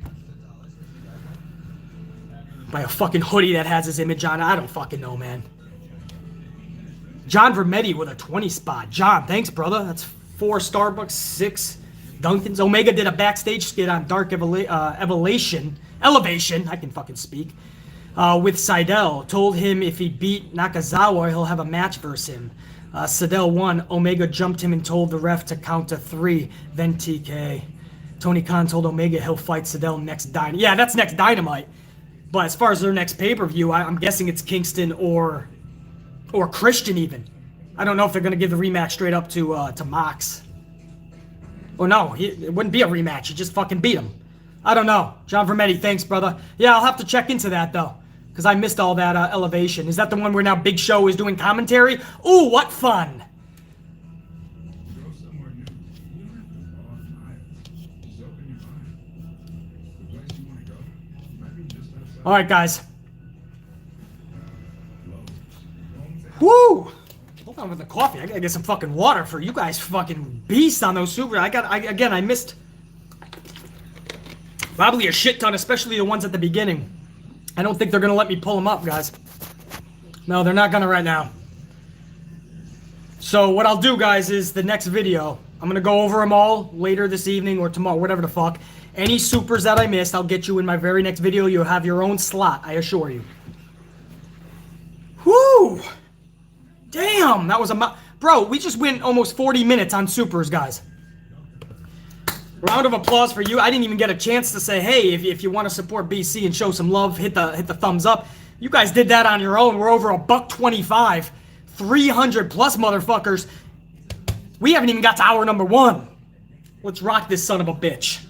By a fucking hoodie that has his image on it. I don't fucking know, man. John Vermetti with a 20 spot. John, thanks, brother. That's 4 Starbucks, 6 Duncan's. Omega did a backstage skit on Dark Elevation, I can fucking speak, with Seidel. Told him if he beat Nakazawa, he'll have a match versus him. Seidel won. Omega jumped him and told the ref to count to 3, then TK. Tony Khan told Omega he'll fight Seidel next Dynamite. Yeah, that's next Dynamite. But as far as their next pay-per-view, I'm guessing it's Kingston or Christian even. I don't know if they're going to give the rematch straight up to Mox. Or no, it wouldn't be a rematch. He just fucking beat him. I don't know. John Vermetti, thanks, brother. Yeah, I'll have to check into that, though. Because I missed all that Elevation. Is that the one where now Big Show is doing commentary? Ooh, what fun. All right, guys. Woo! Hold on with the coffee. I gotta get some fucking water for you guys fucking beasts on those super. I missed probably a shit ton, especially the ones at the beginning. I don't think they're gonna let me pull them up, guys. No, they're not gonna right now. So what I'll do, guys, is the next video, I'm gonna go over them all later this evening or tomorrow, whatever the fuck. Any supers that I missed, I'll get you in my very next video. You'll have your own slot, I assure you. Whoo! Damn, that was bro, we just went almost 40 minutes on supers, guys. Round of applause for you. I didn't even get a chance to say, hey, if you want to support BC and show some love, hit the thumbs up. You guys did that on your own. We're over $125, 300 plus motherfuckers. We haven't even got to hour number 1. Let's rock this son of a bitch.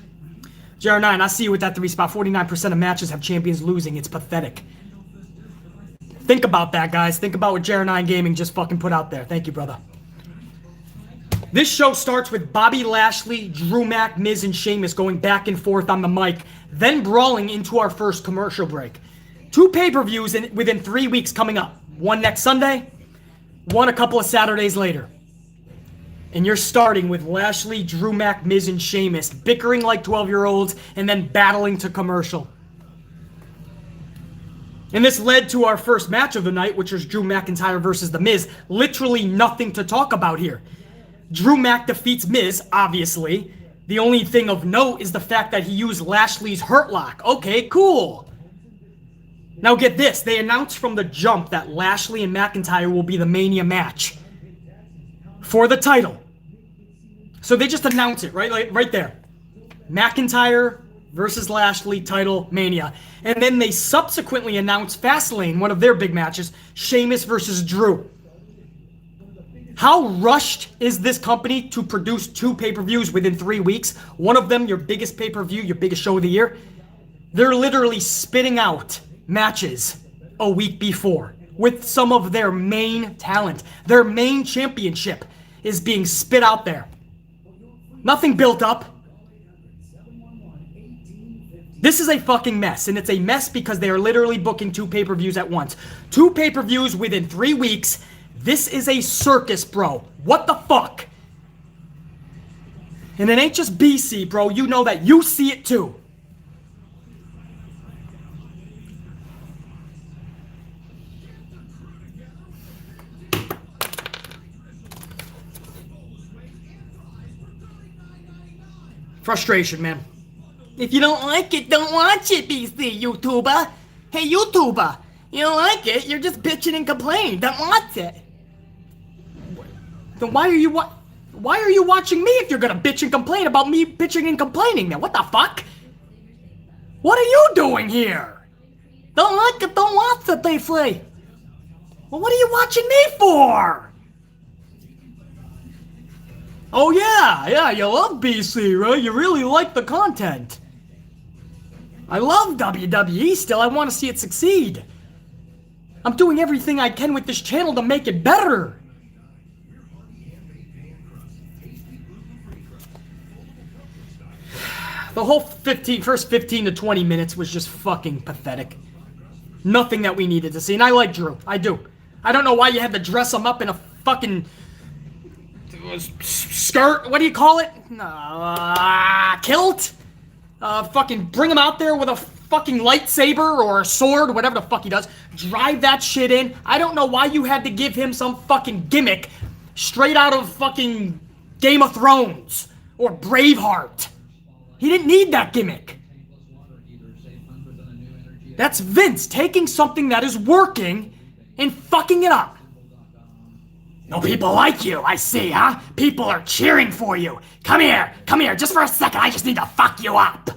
JR9, I see you with that 3 spot. 49% of matches have champions losing. It's pathetic. Think about that, guys. Think about what JR9 Gaming just fucking put out there. Thank you, brother. This show starts with Bobby Lashley, Drew Mac, Miz, and Sheamus going back and forth on the mic, then brawling into our first commercial break. 2 pay-per-views within 3 weeks coming up. One next Sunday, one a couple of Saturdays later. And you're starting with Lashley, Drew Mac, Miz, and Sheamus bickering like 12-year-olds and then battling to commercial. And this led to our first match of the night, which was Drew McIntyre versus The Miz. Literally nothing to talk about here. Drew Mac defeats Miz, obviously. The only thing of note is the fact that he used Lashley's Hurt Lock. Okay, cool. Now get this. They announced from the jump that Lashley and McIntyre will be the Mania match for the title. So they just announce it, right there. McIntyre versus Lashley, title, Mania. And then they subsequently announced FastLane, one of their big matches, Sheamus versus Drew. How rushed is this company to produce 2 pay-per-views within 3 weeks? One of them, your biggest pay-per-view, your biggest show of the year. They're literally spitting out matches a week before with some of their main talent. Their main championship is being spit out there. Nothing built up. This is a fucking mess, and it's a mess because they are literally booking 2 pay-per-views at once. 2 pay-per-views within 3 weeks. This is a circus, bro. What the fuck? And it ain't just BC, bro. You know that. You see it too. Frustration, man. If you don't like it, don't watch it, BC, YouTuber. Hey, YouTuber. You don't like it, you're just bitching and complaining. Don't watch it. Then why are you watching me if you're gonna bitch and complain about me bitching and complaining then? What the fuck? What are you doing here? Don't like it, don't watch it, they say. Well, what are you watching me for? Oh yeah, you love BC, right? You really like the content. I love WWE still, I want to see it succeed. I'm doing everything I can with this channel to make it better. The whole first 15 to 20 minutes was just fucking pathetic. Nothing that we needed to see. And I like Drew. I do. I don't know why you had to dress him up in a fucking skirt. What do you call it? Kilt? Fucking bring him out there with a fucking lightsaber or a sword, whatever the fuck he does. Drive that shit in. I don't know why you had to give him some fucking gimmick straight out of fucking Game of Thrones. or Braveheart. He didn't need that gimmick. That's Vince taking something that is working and fucking it up. No people like you, I see, huh? People are cheering for you. Come here, just for a second, I just need to fuck you up.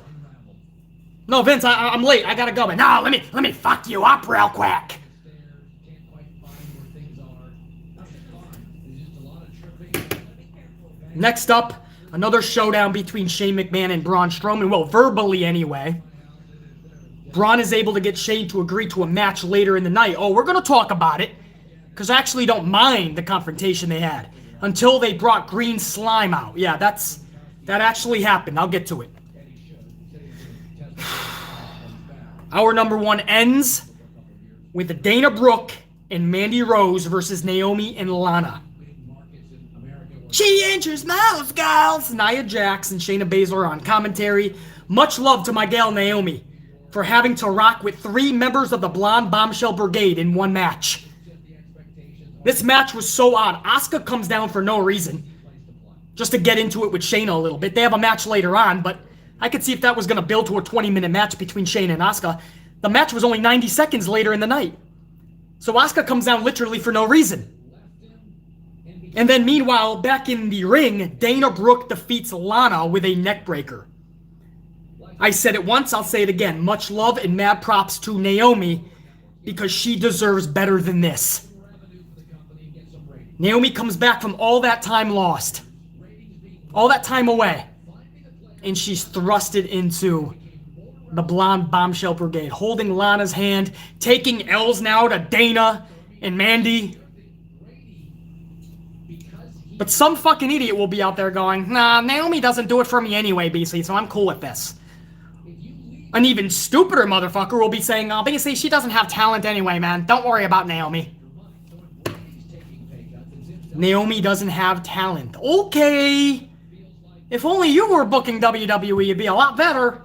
No, Vince, I'm late, I gotta go, but no, let me fuck you up real quick. Next up, another showdown between Shane McMahon and Braun Strowman, well, verbally anyway. Braun is able to get Shane to agree to a match later in the night. Oh, we're gonna talk about it, because I actually don't mind the confrontation they had, until they brought green slime out. Yeah, that actually happened. I'll get to it. Our number 1 ends with Dana Brooke and Mandy Rose versus Naomi and Lana. She enters mouse, gals. Nia Jax and Shayna Basler on commentary. Much love to my gal Naomi for having to rock with 3 members of the Blonde Bombshell Brigade in one match. This match was so odd. Asuka comes down for no reason, just to get into it with Shayna a little bit. They have a match later on, but I could see if that was going to build to a 20-minute match between Shayna and Asuka. The match was only 90 seconds later in the night. So Asuka comes down literally for no reason. And then meanwhile, back in the ring, Dana Brooke defeats Lana with a neckbreaker. I said it once, I'll say it again. Much love and mad props to Naomi, because she deserves better than this. Naomi comes back from all that time lost, all that time away, and she's thrusted into the Blonde Bombshell Brigade, holding Lana's hand, taking L's now to Dana and Mandy. But some fucking idiot will be out there going, nah, Naomi doesn't do it for me anyway, BC, so I'm cool with this. An even stupider motherfucker will be saying, oh, BC, she doesn't have talent anyway, man. Don't worry about Naomi. Naomi doesn't have talent. Okay. If only you were booking WWE, it'd be a lot better.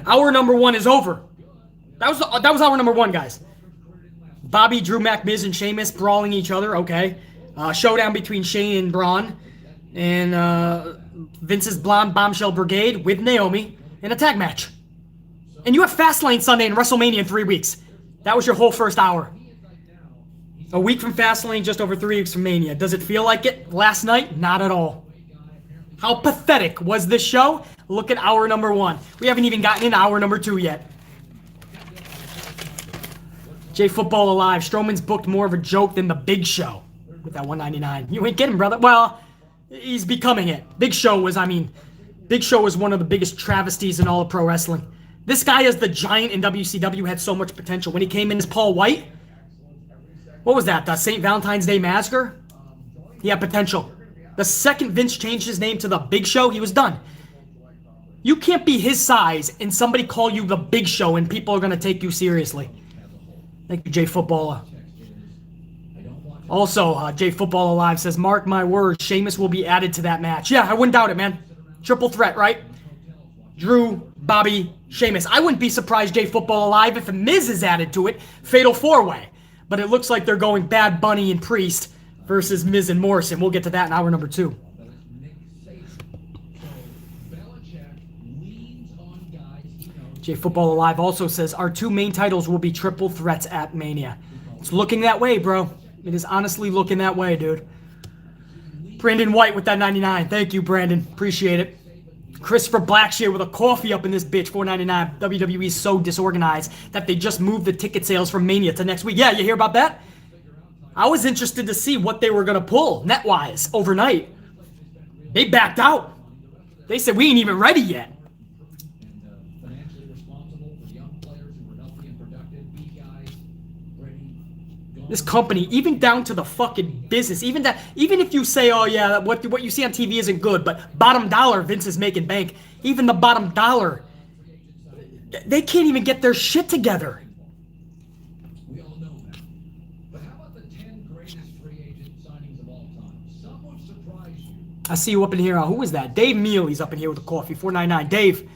Our number 1 is over. That was our number 1, guys. Bobby, Drew, Miz, and Sheamus brawling each other. Okay. Showdown between Shane and Braun. And Vince's Blonde Bombshell Brigade with Naomi in a tag match. And you have FastLane Sunday and WrestleMania in 3 weeks. That was your whole first hour. A week from FastLane, just over 3 weeks from Mania. Does it feel like it last night? Not at all. How pathetic was this show? Look at hour number 1. We haven't even gotten into hour number 2 yet. J Football Alive. Strowman's booked more of a joke than the Big Show with that $199. You ain't getting, brother. Well, he's becoming it. Big Show was one of the biggest travesties in all of pro wrestling. This guy as the Giant in WCW had so much potential. When he came in as Paul White, what was that, the St. Valentine's Day Massacre? He had potential. The second Vince changed his name to the Big Show, he was done. You can't be his size and somebody call you the Big Show and people are going to take you seriously. Thank you, J Footballer. Also, J Football Alive says, mark my words, Sheamus will be added to that match. Yeah, I wouldn't doubt it, man. Triple threat, right? Drew, Bobby, Sheamus. I wouldn't be surprised, J Football Alive, if the Miz is added to it. Fatal 4-way. But it looks like they're going Bad Bunny and Priest versus Miz and Morrison. We'll get to that in hour number 2. J Football Alive also says, our 2 main titles will be triple threats at Mania. It's looking that way, bro. It is honestly looking that way, dude. Brandon White with that 99. Thank you, Brandon. Appreciate it. Christopher Blackshear with a coffee up in this bitch, $4.99. WWE is so disorganized that they just moved the ticket sales from Mania to next week. Yeah, you hear about that? I was interested to see what they were going to pull net-wise overnight. They backed out. They said, we ain't even ready yet. This company, even down to the fucking business, even if you say, oh yeah, what you see on TV isn't good, but bottom dollar, Vince is making bank. Even the bottom dollar, they can't even get their shit together. We all know that. But how about the 10 greatest free agent signings of all time? Some would surprise you. I see you up in here. Who is that? Dave Mealy's up in here with a coffee, $4.99. Dave,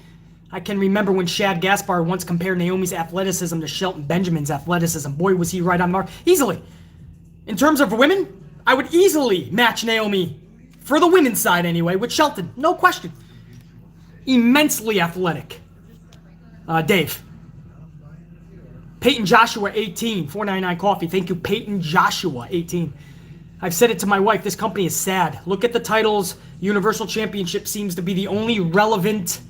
I can remember when Shad Gaspar once compared Naomi's athleticism to Shelton Benjamin's athleticism. Boy, was he right on mark. Easily. In terms of women, I would easily match Naomi, for the women's side anyway, with Shelton. No question. Immensely athletic. Dave. Peyton Joshua, 18. 499 coffee. Thank you, Peyton Joshua, 18. I've said it to my wife. This company is sad. Look at the titles. Universal Championship seems to be the only relevant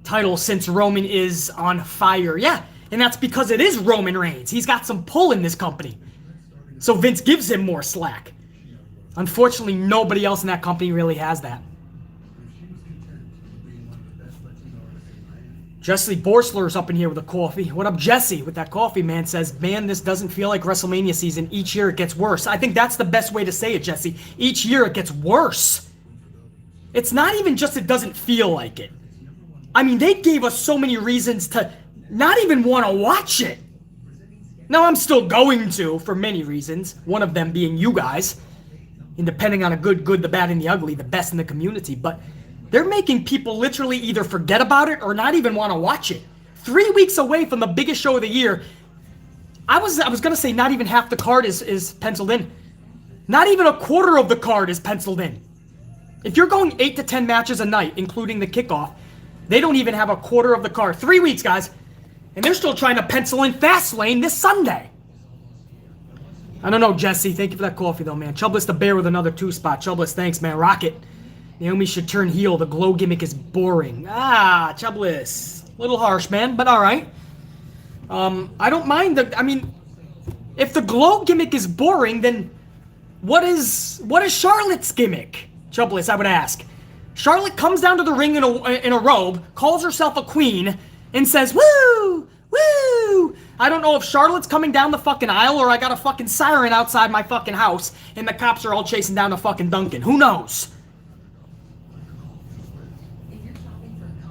title since Roman is on fire. Yeah, and that's because it is Roman Reigns. He's got some pull in this company. So Vince gives him more slack. Unfortunately, nobody else in that company really has that. Jesse Borsler's up in here with a coffee. What up, Jesse? With that coffee, man, says, man, this doesn't feel like WrestleMania season. Each year it gets worse. I think that's the best way to say it, Jesse. Each year it gets worse. It's not even just it doesn't feel like it. I mean, they gave us so many reasons to not even want to watch it. Now, I'm still going to, for many reasons. One of them being you guys. And depending on a good, the bad, and the ugly, the best in the community. But they're making people literally either forget about it or not even want to watch it. 3 weeks away from the biggest show of the year. I was going to say not even half the card is penciled in. Not even a quarter of the card is penciled in. If you're going 8 to 10 matches a night, including the kickoff, they don't even have a quarter of the card. 3 weeks, guys. And they're still trying to pencil in FastLane this Sunday. I don't know, Jesse. Thank you for that coffee, though, man. Chubless the Bear with another 2-spot. Chubless, thanks, man. Rocket. Naomi should turn heel. The glow gimmick is boring. Ah, Chubless. A little harsh, man, but all right. I don't mind if the glow gimmick is boring, then what is Charlotte's gimmick? Chubless, I would ask. Charlotte comes down to the ring in a robe, calls herself a queen, and says, woo, woo. I don't know if Charlotte's coming down the fucking aisle or I got a fucking siren outside my fucking house and the cops are all chasing down the fucking Duncan. Who knows?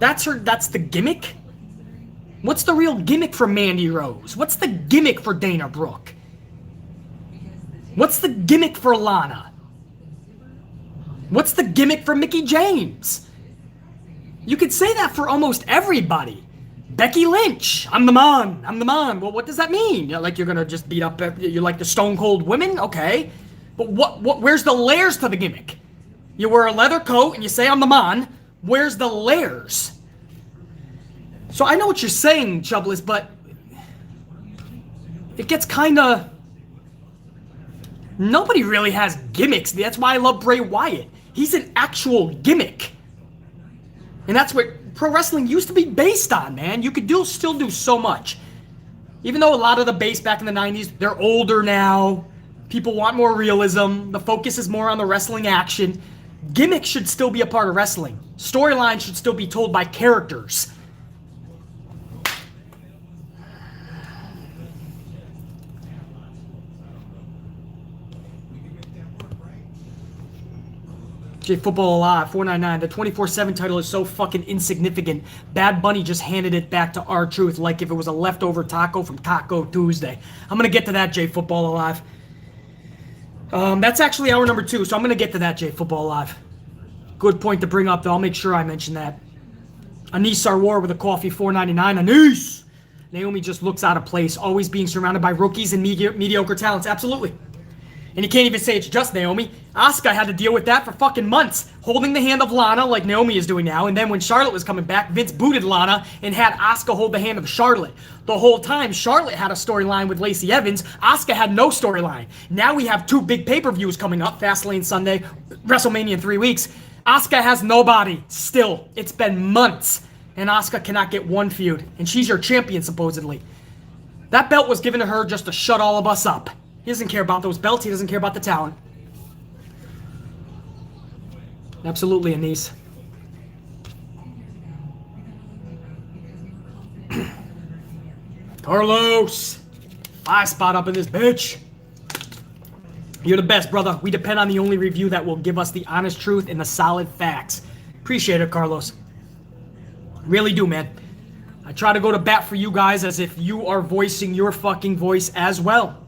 That's the gimmick? What's the real gimmick for Mandy Rose? What's the gimmick for Dana Brooke? What's the gimmick for Lana? What's the gimmick for Mickie James? You could say that for almost everybody. Becky Lynch, I'm the man. Well, what does that mean? Like you're gonna just beat up, you're like the Stone Cold Women? Okay. But where's the layers to the gimmick? You wear a leather coat and you say I'm the man. Where's the layers? So I know what you're saying, Chubless, but it gets kinda... Nobody really has gimmicks. That's why I love Bray Wyatt. He's an actual gimmick. And that's what pro wrestling used to be based on, man. You could still do so much. Even though a lot of the base back in the 90s, they're older now. People want more realism. The focus is more on the wrestling action. Gimmicks should still be a part of wrestling. Storylines should still be told by characters. Football Alive, 499. The 24/7 title is so fucking insignificant. Bad Bunny just handed it back to R-Truth like if it was a leftover taco from Taco Tuesday. I'm going to get to that, J Football Alive. That's actually hour number 2, so I'm going to get to that, J Football Alive. Good point to bring up, though. I'll make sure I mention that. Anis Sarwar with a coffee, 499. Anis! Naomi just looks out of place, always being surrounded by rookies and mediocre talents. Absolutely. And you can't even say it's just Naomi. Asuka had to deal with that for fucking months, holding the hand of Lana like Naomi is doing now. And then when Charlotte was coming back, Vince booted Lana and had Asuka hold the hand of Charlotte. The whole time, Charlotte had a storyline with Lacey Evans. Asuka had no storyline. Now we have 2 big pay-per-views coming up, FastLane Sunday, WrestleMania in 3 weeks. Asuka has nobody. Still, it's been months. And Asuka cannot get one feud. And she's your champion, supposedly. That belt was given to her just to shut all of us up. He doesn't care about those belts. He doesn't care about the talent. Absolutely, Anise. Carlos! 5-spot up in this bitch. You're the best, brother. We depend on the only review that will give us the honest truth and the solid facts. Appreciate it, Carlos. Really do, man. I try to go to bat for you guys as if you are voicing your fucking voice as well.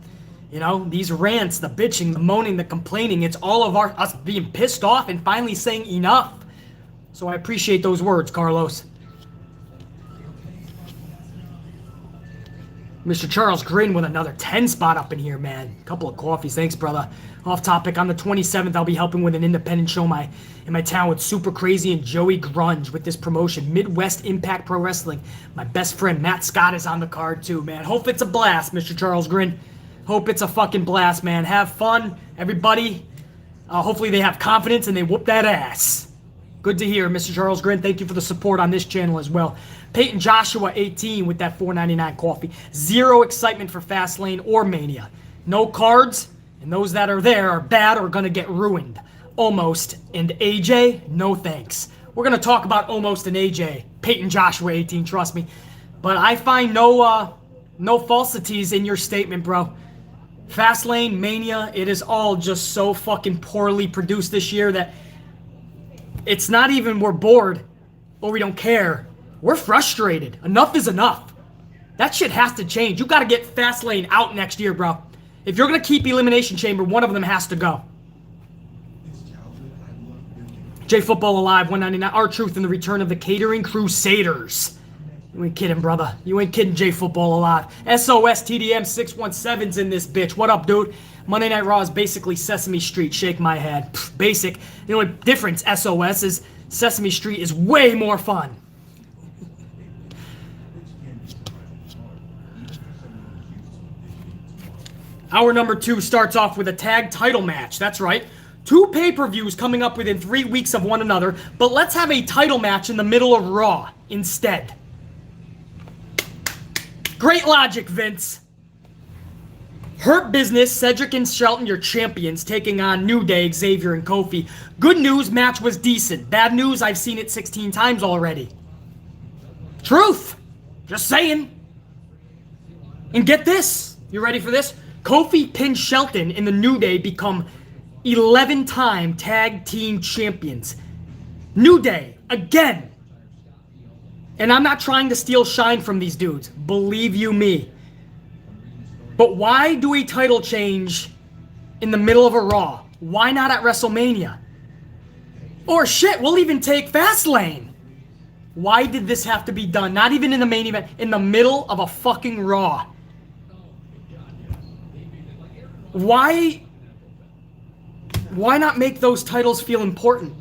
You know, these rants, the bitching, the moaning, the complaining, it's all of us being pissed off and finally saying enough. So I appreciate those words, Carlos. Mr. Charles Grin with another 10 spot up in here, man. Couple of coffees. Thanks, brother. Off topic, on the 27th, I'll be helping with an independent show in my town with Super Crazy and Joey Grunge with this promotion, Midwest Impact Pro Wrestling. My best friend, Matt Scott, is on the card, too, man. Hope it's a blast, Mr. Charles Grin. Hope it's a fucking blast, man. Have fun, everybody. Hopefully they have confidence and they whoop that ass. Good to hear, Mr. Charles Grin. Thank you for the support on this channel as well. Peyton Joshua, 18, with that $4.99 coffee. Zero excitement for Fastlane or Mania. No cards, and those that are there are bad or going to get ruined. Almost. And AJ, no thanks. We're going to talk about Almost and AJ. Peyton Joshua, 18, trust me. But I find no falsities in your statement, bro. Fastlane, Mania, it is all just so fucking poorly produced this year that it's not even we're bored or we don't care. We're frustrated. Enough is enough. That shit has to change. You got to get Fastlane out next year, bro. If you're going to keep Elimination Chamber, one of them has to go. J Football Alive, $1.99. R-Truth and the Return of the Catering Crusaders. You ain't kidding, brother. You ain't kidding, J Football Alive. SOS TDM 617's in this bitch. What up, dude? Monday Night Raw is basically Sesame Street. Shake my head. Pff, basic. The only difference, SOS, is Sesame Street is way more fun. Hour number 2 starts off with a tag title match. That's right. 2 pay-per-views coming up within 3 weeks of one another, but let's have a title match in the middle of Raw instead. Great logic, Vince. Hurt Business, Cedric and Shelton, your champions, taking on New Day, Xavier and Kofi. Good news, match was decent. Bad news, I've seen it 16 times already. Truth. Just saying. And get this. You ready for this? Kofi pinned Shelton and the New Day become 11-time tag team champions. New Day, again. And I'm not trying to steal shine from these dudes. Believe you me. But why do a title change in the middle of a Raw? Why not at WrestleMania? Or shit, we'll even take Fastlane. Why did this have to be done? Not even in the main event. In the middle of a fucking Raw. Why not make those titles feel important?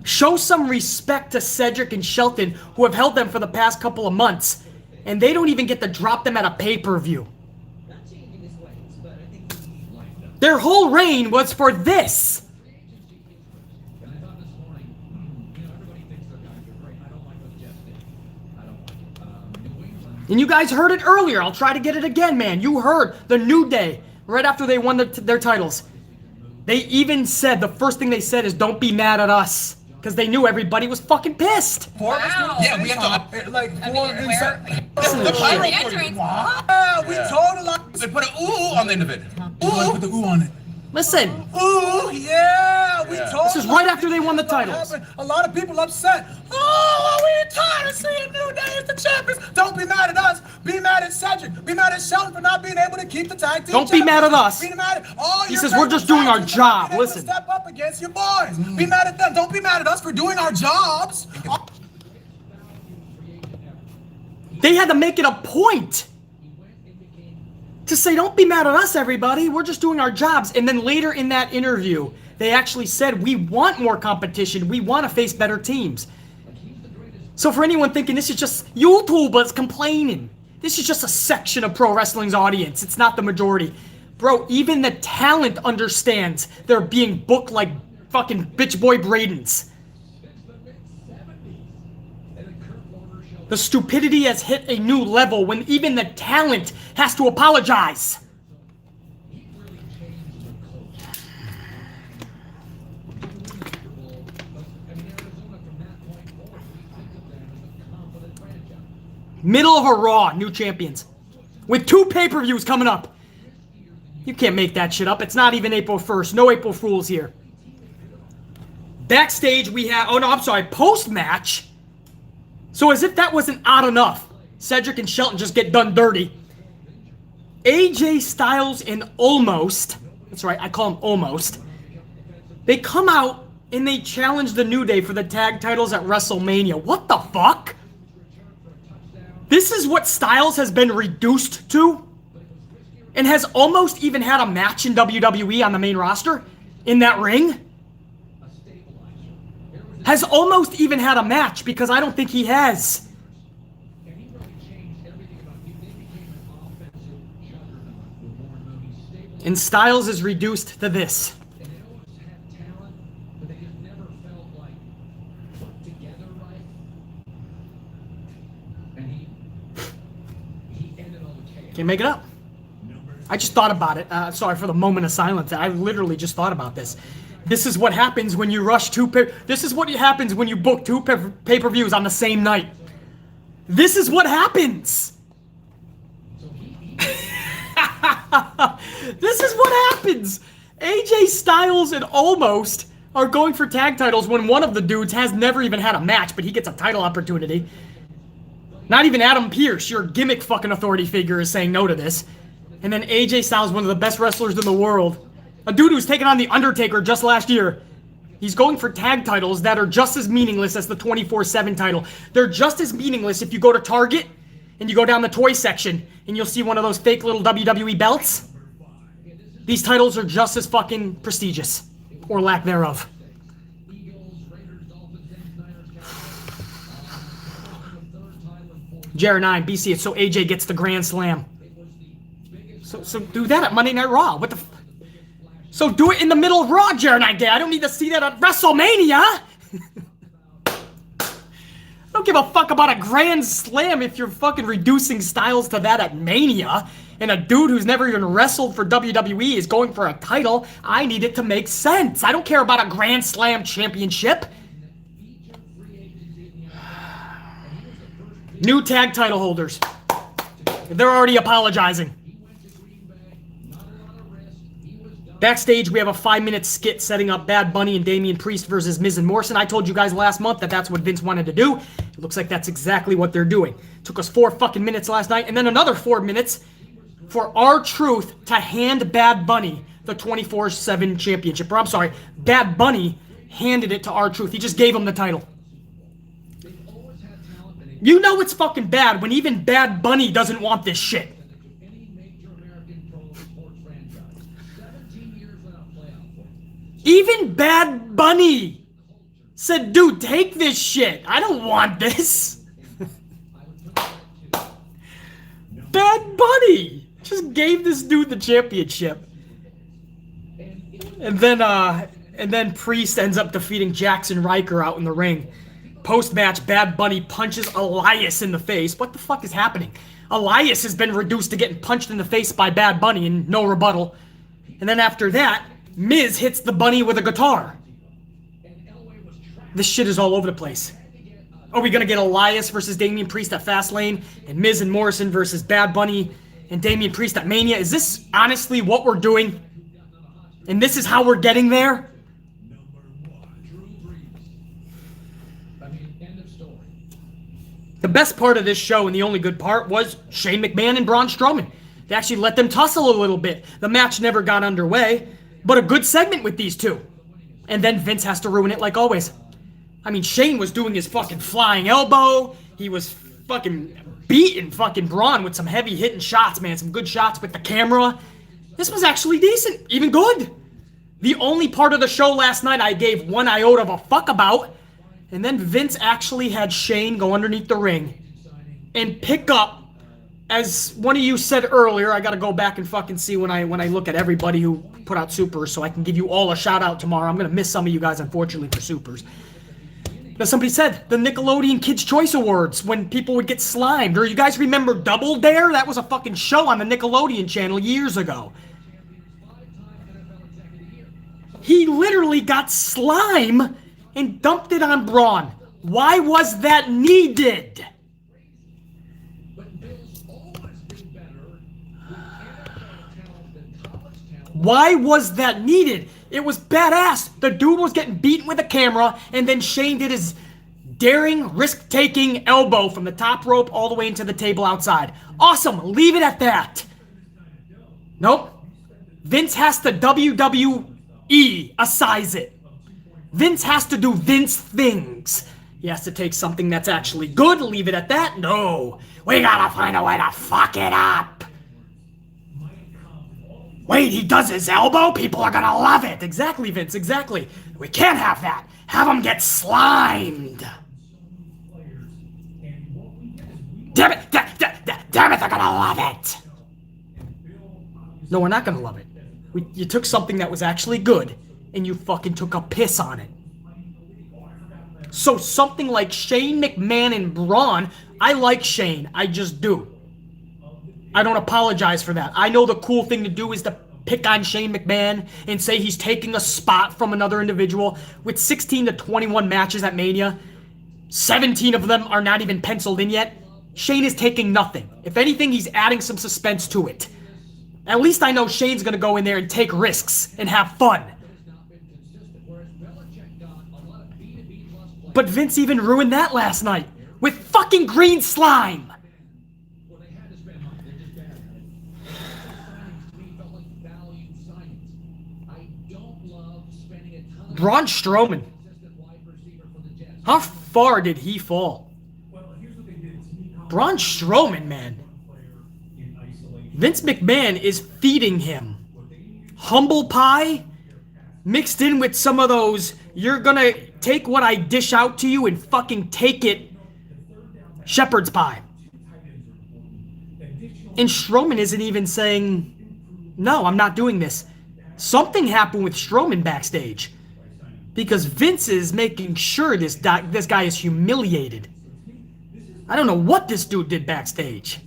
Show some respect to Cedric and Shelton, who have held them for the past couple of months, and they don't even get to drop them at a pay-per-view. Their whole reign was for this. And you guys heard it earlier. I'll try to get it again, man. You heard the New Day right after they won their titles. They even said, the first thing they said is, don't be mad at us. Because they knew everybody was fucking pissed. Wow. Yeah, we have to. Like, The Early entrance. wow, we told a lot. They put an ooh on the end of it. Ooh. Put the ooh on it. Listen. Ooh, yeah, we told. This is right after they won the titles. A lot of people upset. Oh, we tired of seeing New Day as the champions. Don't be mad at us. Be mad at Cedric. Be mad at Shelton for not being able to keep the tag team. Don't be mad at us. Be mad at all He your says we're just doing our favorite job. tag teams Listen. Step up against your boys. Be mad at them. Don't be mad at us for doing our jobs. They had to make it a point to say, don't be mad at us, everybody. We're just doing our jobs. And then later in that interview, they actually said, we want more competition. We want to face better teams. So for anyone thinking this is just YouTubers complaining, this is just a section of pro wrestling's audience. It's not the majority. Bro, even the talent understands they're being booked like fucking bitch boy Bradens. The stupidity has hit a new level when even the talent has to apologize. Middle of a Raw, new champions. With 2 pay-per-views coming up. You can't make that shit up. It's not even April 1st. No April Fools here. Backstage we have, oh no, I'm sorry, post-match. So as if that wasn't odd enough, Cedric and Shelton just get done dirty. AJ Styles and Almost, that's right, I call him Almost, they come out and they challenge the New Day for the tag titles at WrestleMania. What the fuck? This is what Styles has been reduced to, and has almost even had a match in WWE on the main roster, in that ring. Has almost even had a match, because I don't think he has. And Styles is reduced to this. Can't make it up. I just thought about it. Sorry for the moment of silence. I literally just thought about this. This is what happens when you rush this is what happens when you book two pay-per-views on the same night. This is what happens. This is what happens. AJ Styles and Almost are going for tag titles when one of the dudes has never even had a match, but he gets a title opportunity. Not even Adam Pearce, your gimmick fucking authority figure, is saying no to this. And then AJ Styles, one of the best wrestlers in the world, a dude who's taken on The Undertaker just last year, he's going for tag titles that are just as meaningless as the 24/7 title. They're just as meaningless if you go to Target and you go down the toy section and you'll see one of those fake little WWE belts. These titles are just as fucking prestigious, or lack thereof. Jared 9, BC, it's so AJ gets the Grand Slam. So do that at Monday Night Raw. What the So do it in the middle of Raw, Jared 9 Day. I don't need to see that at WrestleMania. I don't give a fuck about a Grand Slam if you're fucking reducing Styles to that at Mania. And a dude who's never even wrestled for WWE is going for a title. I need it to make sense. I don't care about a Grand Slam championship. New tag title holders. They're already apologizing. Backstage, we have a 5-minute skit setting up Bad Bunny and Damian Priest versus Miz and Morrison. I told you guys last month that that's what Vince wanted to do. It looks like that's exactly what they're doing. Took us 4 fucking minutes last night, and then another 4 minutes for R-Truth to hand Bad Bunny the 24/7 championship. Or I'm sorry, Bad Bunny handed it to R-Truth. He just gave him the title. You know it's fucking bad when even Bad Bunny doesn't want this shit. Even Bad Bunny said, dude, take this shit. I don't want this. Bad Bunny just gave this dude the championship. And then Priest ends up defeating Jackson Riker out in the ring. Post-match, Bad Bunny punches Elias in the face. What the fuck is happening? Elias has been reduced to getting punched in the face by Bad Bunny and no rebuttal. And then after that, Miz hits the bunny with a guitar. This shit is all over the place. Are we going to get Elias versus Damian Priest at FastLane and Miz and Morrison versus Bad Bunny and Damian Priest at Mania? Is this honestly what we're doing? And this is how we're getting there? The best part of this show, and the only good part, was Shane McMahon and Braun Strowman. They actually let them tussle a little bit. The match never got underway, but a good segment with these two. And then Vince has to ruin it like always. I mean, Shane was doing his fucking flying elbow. He was fucking beating fucking Braun with some heavy hitting shots, man. Some good shots with the camera. This was actually decent, even good. The only part of the show last night I gave one iota of a fuck about. And then Vince actually had Shane go underneath the ring and pick up, as one of you said earlier, I gotta go back and fucking see when I look at everybody who put out supers so I can give you all a shout out tomorrow. I'm gonna miss some of you guys, unfortunately, for supers. But somebody said the Nickelodeon Kids' Choice Awards when people would get slimed. Or you guys remember Double Dare? That was a fucking show on the Nickelodeon channel years ago. He literally got slime and dumped it on Braun. Why was that needed? Why was that needed? It was badass. The dude was getting beaten with a camera, and then Shane did his daring, risk-taking elbow from the top rope all the way into the table outside. Awesome. Leave it at that. Nope. Vince has to WWE-size it. Vince has to do Vince things. He has to take something that's actually good, leave it at that. No, we gotta find a way to fuck it up. Wait, he does his elbow? People are gonna love it. Exactly, Vince, exactly. We can't have that. Have him get slimed. Damn it, damn it, they're gonna love it. No, we're not gonna love it. You took something that was actually good, and you fucking took a piss on it. So something like Shane McMahon and Braun, I like Shane, I just do. I don't apologize for that. I know the cool thing to do is to pick on Shane McMahon and say he's taking a spot from another individual. With 16 to 21 matches at Mania, 17 of them are not even penciled in yet. Shane is taking nothing. If anything, he's adding some suspense to it. At least I know Shane's gonna go in there and take risks and have fun. But Vince even ruined that last night with fucking green slime. Braun Strowman. How far did he fall? Braun Strowman, man. Vince McMahon is feeding him humble pie mixed in with some of those, you're gonna take what I dish out to you and fucking take it, shepherd's pie. And Strowman isn't even saying, no, I'm not doing this. Something happened with Strowman backstage. Because Vince is making sure this guy is humiliated. I don't know what this dude did backstage.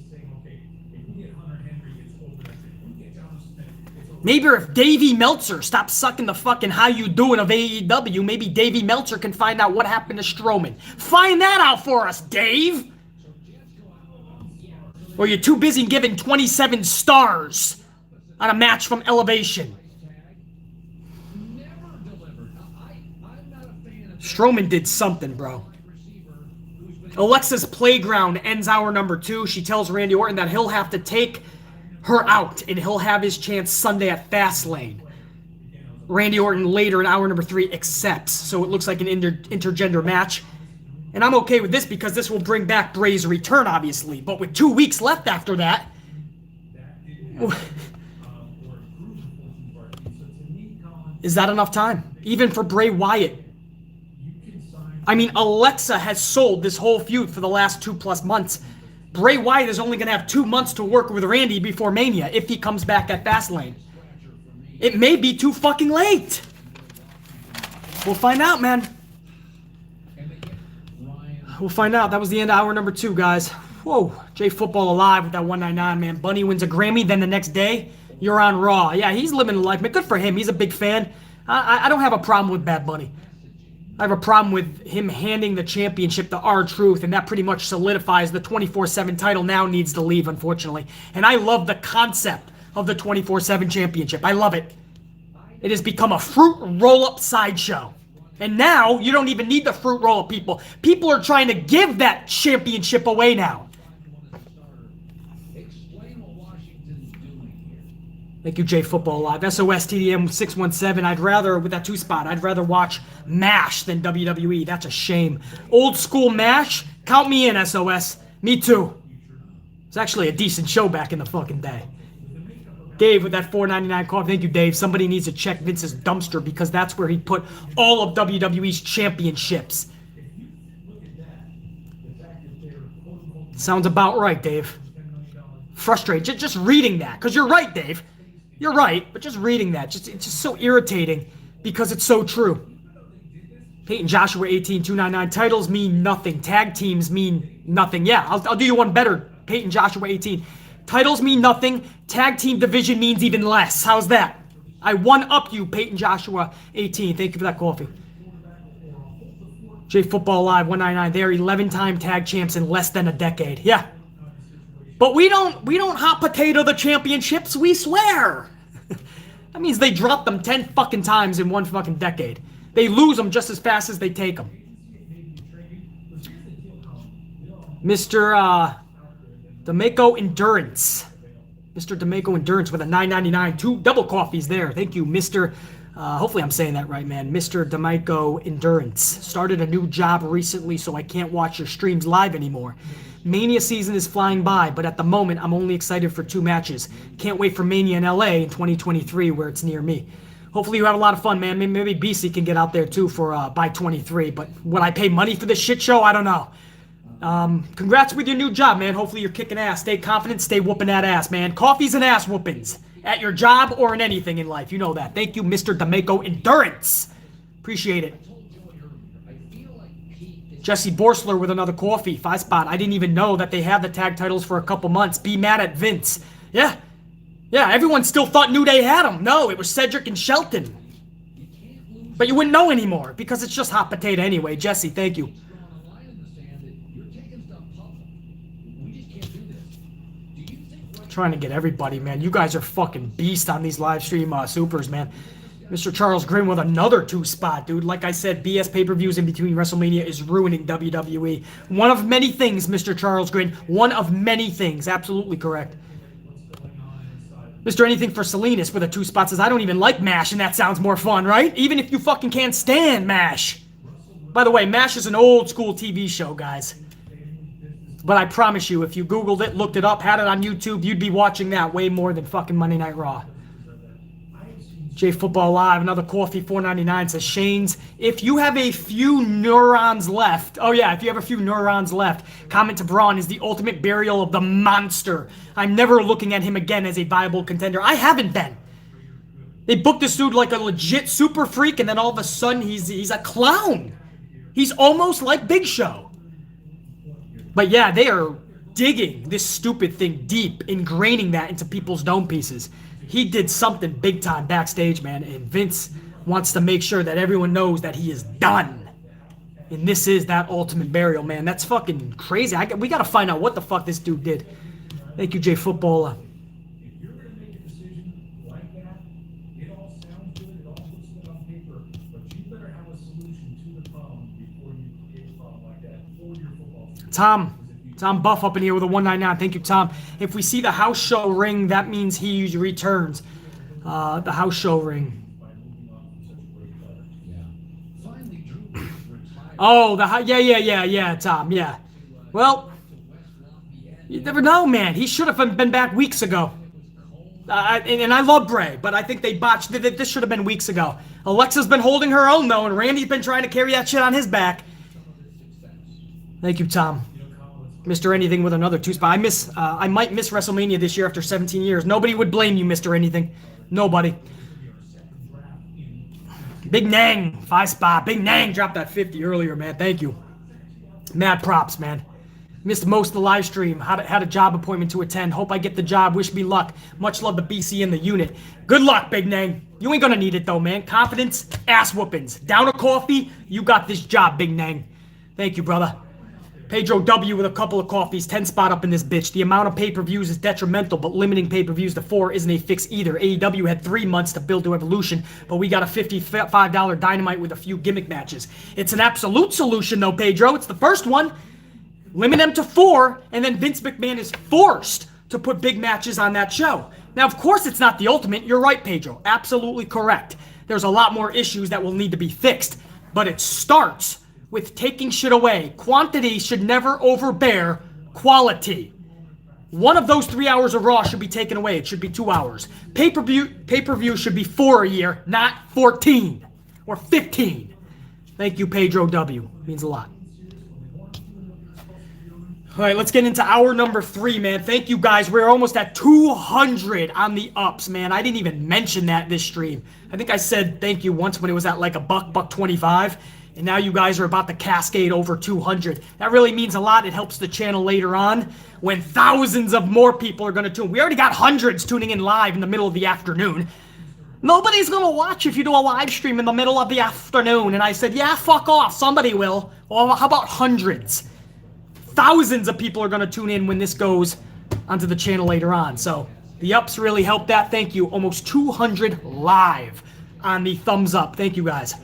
Maybe if Davey Meltzer stops sucking the fucking how you doing of AEW, maybe Davey Meltzer can find out what happened to Strowman. Find that out for us, Dave! Or you're too busy giving 27 stars on a match from Elevation. Strowman did something, bro. Alexa's Playground ends hour number 2. She tells Randy Orton that he'll have to take her out and he'll have his chance Sunday at FastLane. Randy Orton later in hour number 3 accepts, so it looks like an intergender match. And I'm okay with this because this will bring back Bray's return, obviously. But with 2 weeks left after that... is that enough time? Even for Bray Wyatt. I mean, Alexa has sold this whole feud for the last 2+ months. Bray Wyatt is only going to have 2 months to work with Randy before Mania if he comes back at FastLane. It may be too fucking late. We'll find out, man. We'll find out. That was the end of hour number 2, guys. Whoa. Jay Football alive with that 199, man. Bunny wins a Grammy, then the next day, you're on Raw. Yeah, he's living a life, man. Good for him. He's a big fan. I don't have a problem with Bad Bunny. I have a problem with him handing the championship to R-Truth, and that pretty much solidifies the 24/7 title now needs to leave, unfortunately. And I love the concept of the 24/7 championship. I love it. It has become a fruit roll-up sideshow. And now, you don't even need the fruit roll-up people. People are trying to give that championship away now. Thank you, Jay Football Live. SOS TDM 617. I'd rather, with that 2 spot, I'd rather watch MASH than WWE. That's a shame. Old school MASH? Count me in, SOS. Me too. It's actually a decent show back in the fucking day. Dave with that $4.99 card. Thank you, Dave. Somebody needs to check Vince's dumpster because that's where he put all of WWE's championships. Sounds about right, Dave. Frustrated. Just reading that. Because you're right, Dave. You're right, but just reading that, it's just so irritating because it's so true. Peyton Joshua 18299. Titles mean nothing. Tag teams mean nothing. Yeah, I'll do you one better. Peyton Joshua 18. Titles mean nothing. Tag team division means even less. How's that? I one-up you, Peyton Joshua 18. Thank you for that coffee. J Football Live 199. They are 11-time tag champs in less than a decade. Yeah. But we don't hot potato the championships, we swear. That means they drop them 10 fucking times in one fucking decade. They lose them just as fast as they take them. Mr. D'Amico Endurance. Mr. D'Amico Endurance with a $9.99. 2 double coffees there. Thank you, Mr. Hopefully I'm saying that right, man. Mr. D'Amico Endurance. Started a new job recently, so I can't watch your streams live anymore. Mania season is flying by, but at the moment, I'm only excited for 2 matches. Can't wait for Mania in LA in 2023, where it's near me. Hopefully you have a lot of fun, man. Maybe BC can get out there, too, for by 23. But would I pay money for this shit show? I don't know. Congrats with your new job, man. Hopefully you're kicking ass. Stay confident. Stay whooping that ass, man. Coffees and ass whoopings. At your job or in anything in life. You know that. Thank you, Mr. D'Amico Endurance. Appreciate it. Jesse Borsler with another coffee. 5 spot. I didn't even know that they had the tag titles for a couple months. Be mad at Vince. Yeah. Yeah, everyone still thought New Day had them. No, it was Cedric and Shelton. But you wouldn't know anymore because it's just hot potato anyway. Jesse, thank you. Trying to get everybody, man. You guys are fucking beast on these live stream supers, man. Mr. Charles Grin with another 2 spot, dude. Like I said, BS pay-per-views in between WrestleMania is ruining WWE. One of many things, Mr. Charles Grin. One of many things. Absolutely correct. Mr. Anything for Salinas with a 2 spot says, I don't even like MASH, and that sounds more fun, right? Even if you fucking can't stand MASH. By the way, MASH is an old school TV show, guys. But I promise you, if you Googled it, looked it up, had it on YouTube, you'd be watching that way more than fucking Monday Night Raw. J Football Live, another coffee, $4.99 says, Shane's, if you have a few neurons left, oh yeah, if you have a few neurons left, comment to Braun is the ultimate burial of the monster. I'm never looking at him again as a viable contender. I haven't been. They booked this dude like a legit super freak, and then all of a sudden he's a clown. He's almost like Big Show. But yeah, they are digging this stupid thing deep, ingraining that into people's dome pieces. He did something big time backstage, man, and Vince wants to make sure that everyone knows that he is done. And this is that ultimate burial, man. That's fucking crazy. We gotta find out what the fuck this dude did. Thank you, Jay Football. Tom Buff up in here with a 199. Thank you, Tom. If we see the house show ring, that means he returns. The house show ring. Oh, yeah, Tom, yeah. Well, you never know, man. He should have been back weeks ago. And I love Bray, but I think they botched it. This should have been weeks ago. Alexa's been holding her own, though, and Randy's been trying to carry that shit on his back. Thank you, Tom. Mr. Anything with another 2 spot. I might miss WrestleMania this year after 17 years. Nobody would blame you, Mr. Anything. Nobody. Big Nang, 5 spot. Big Nang dropped that 50 earlier, man. Thank you. Mad props, man. Missed most of the live stream. Had a job appointment to attend. Hope I get the job. Wish me luck. Much love to BC and the unit. Good luck, Big Nang. You ain't gonna need it, though, man. Confidence, ass whoopings. Down a coffee, you got this job, Big Nang. Thank you, brother. Pedro W with a couple of coffees, 10 spot up in this bitch. The amount of pay-per-views is detrimental, but limiting pay-per-views to 4 isn't a fix either. AEW had 3 months to build to Evolution, but we got a $55 Dynamite with a few gimmick matches. It's an absolute solution, though, Pedro. It's the first one. Limit them to 4, and then Vince McMahon is forced to put big matches on that show. Now, of course, it's not the ultimate. You're right, Pedro. Absolutely correct. There's a lot more issues that will need to be fixed, but it starts with taking shit away. Quantity should never overbear quality. One of those 3 hours of Raw should be taken away. It should be 2 hours. Pay-per-view should be 4 a year, not 14 or 15. Thank you, Pedro W. Means a lot. All right, let's get into hour number 3, man. Thank you, guys. We're almost at 200 on the ups, man. I didn't even mention that this stream. I think I said thank you once when it was at like $1.25. And now you guys are about to cascade over 200. That really means a lot. It helps the channel later on when thousands of more people are going to tune. We already got hundreds tuning in live in the middle of the afternoon. Nobody's going to watch if you do a live stream in the middle of the afternoon. And I said, yeah, fuck off. Somebody will. Well, how about hundreds? Thousands of people are going to tune in when this goes onto the channel later on. So the ups really helped that. Thank you. Almost 200 live on the thumbs up. Thank you, guys.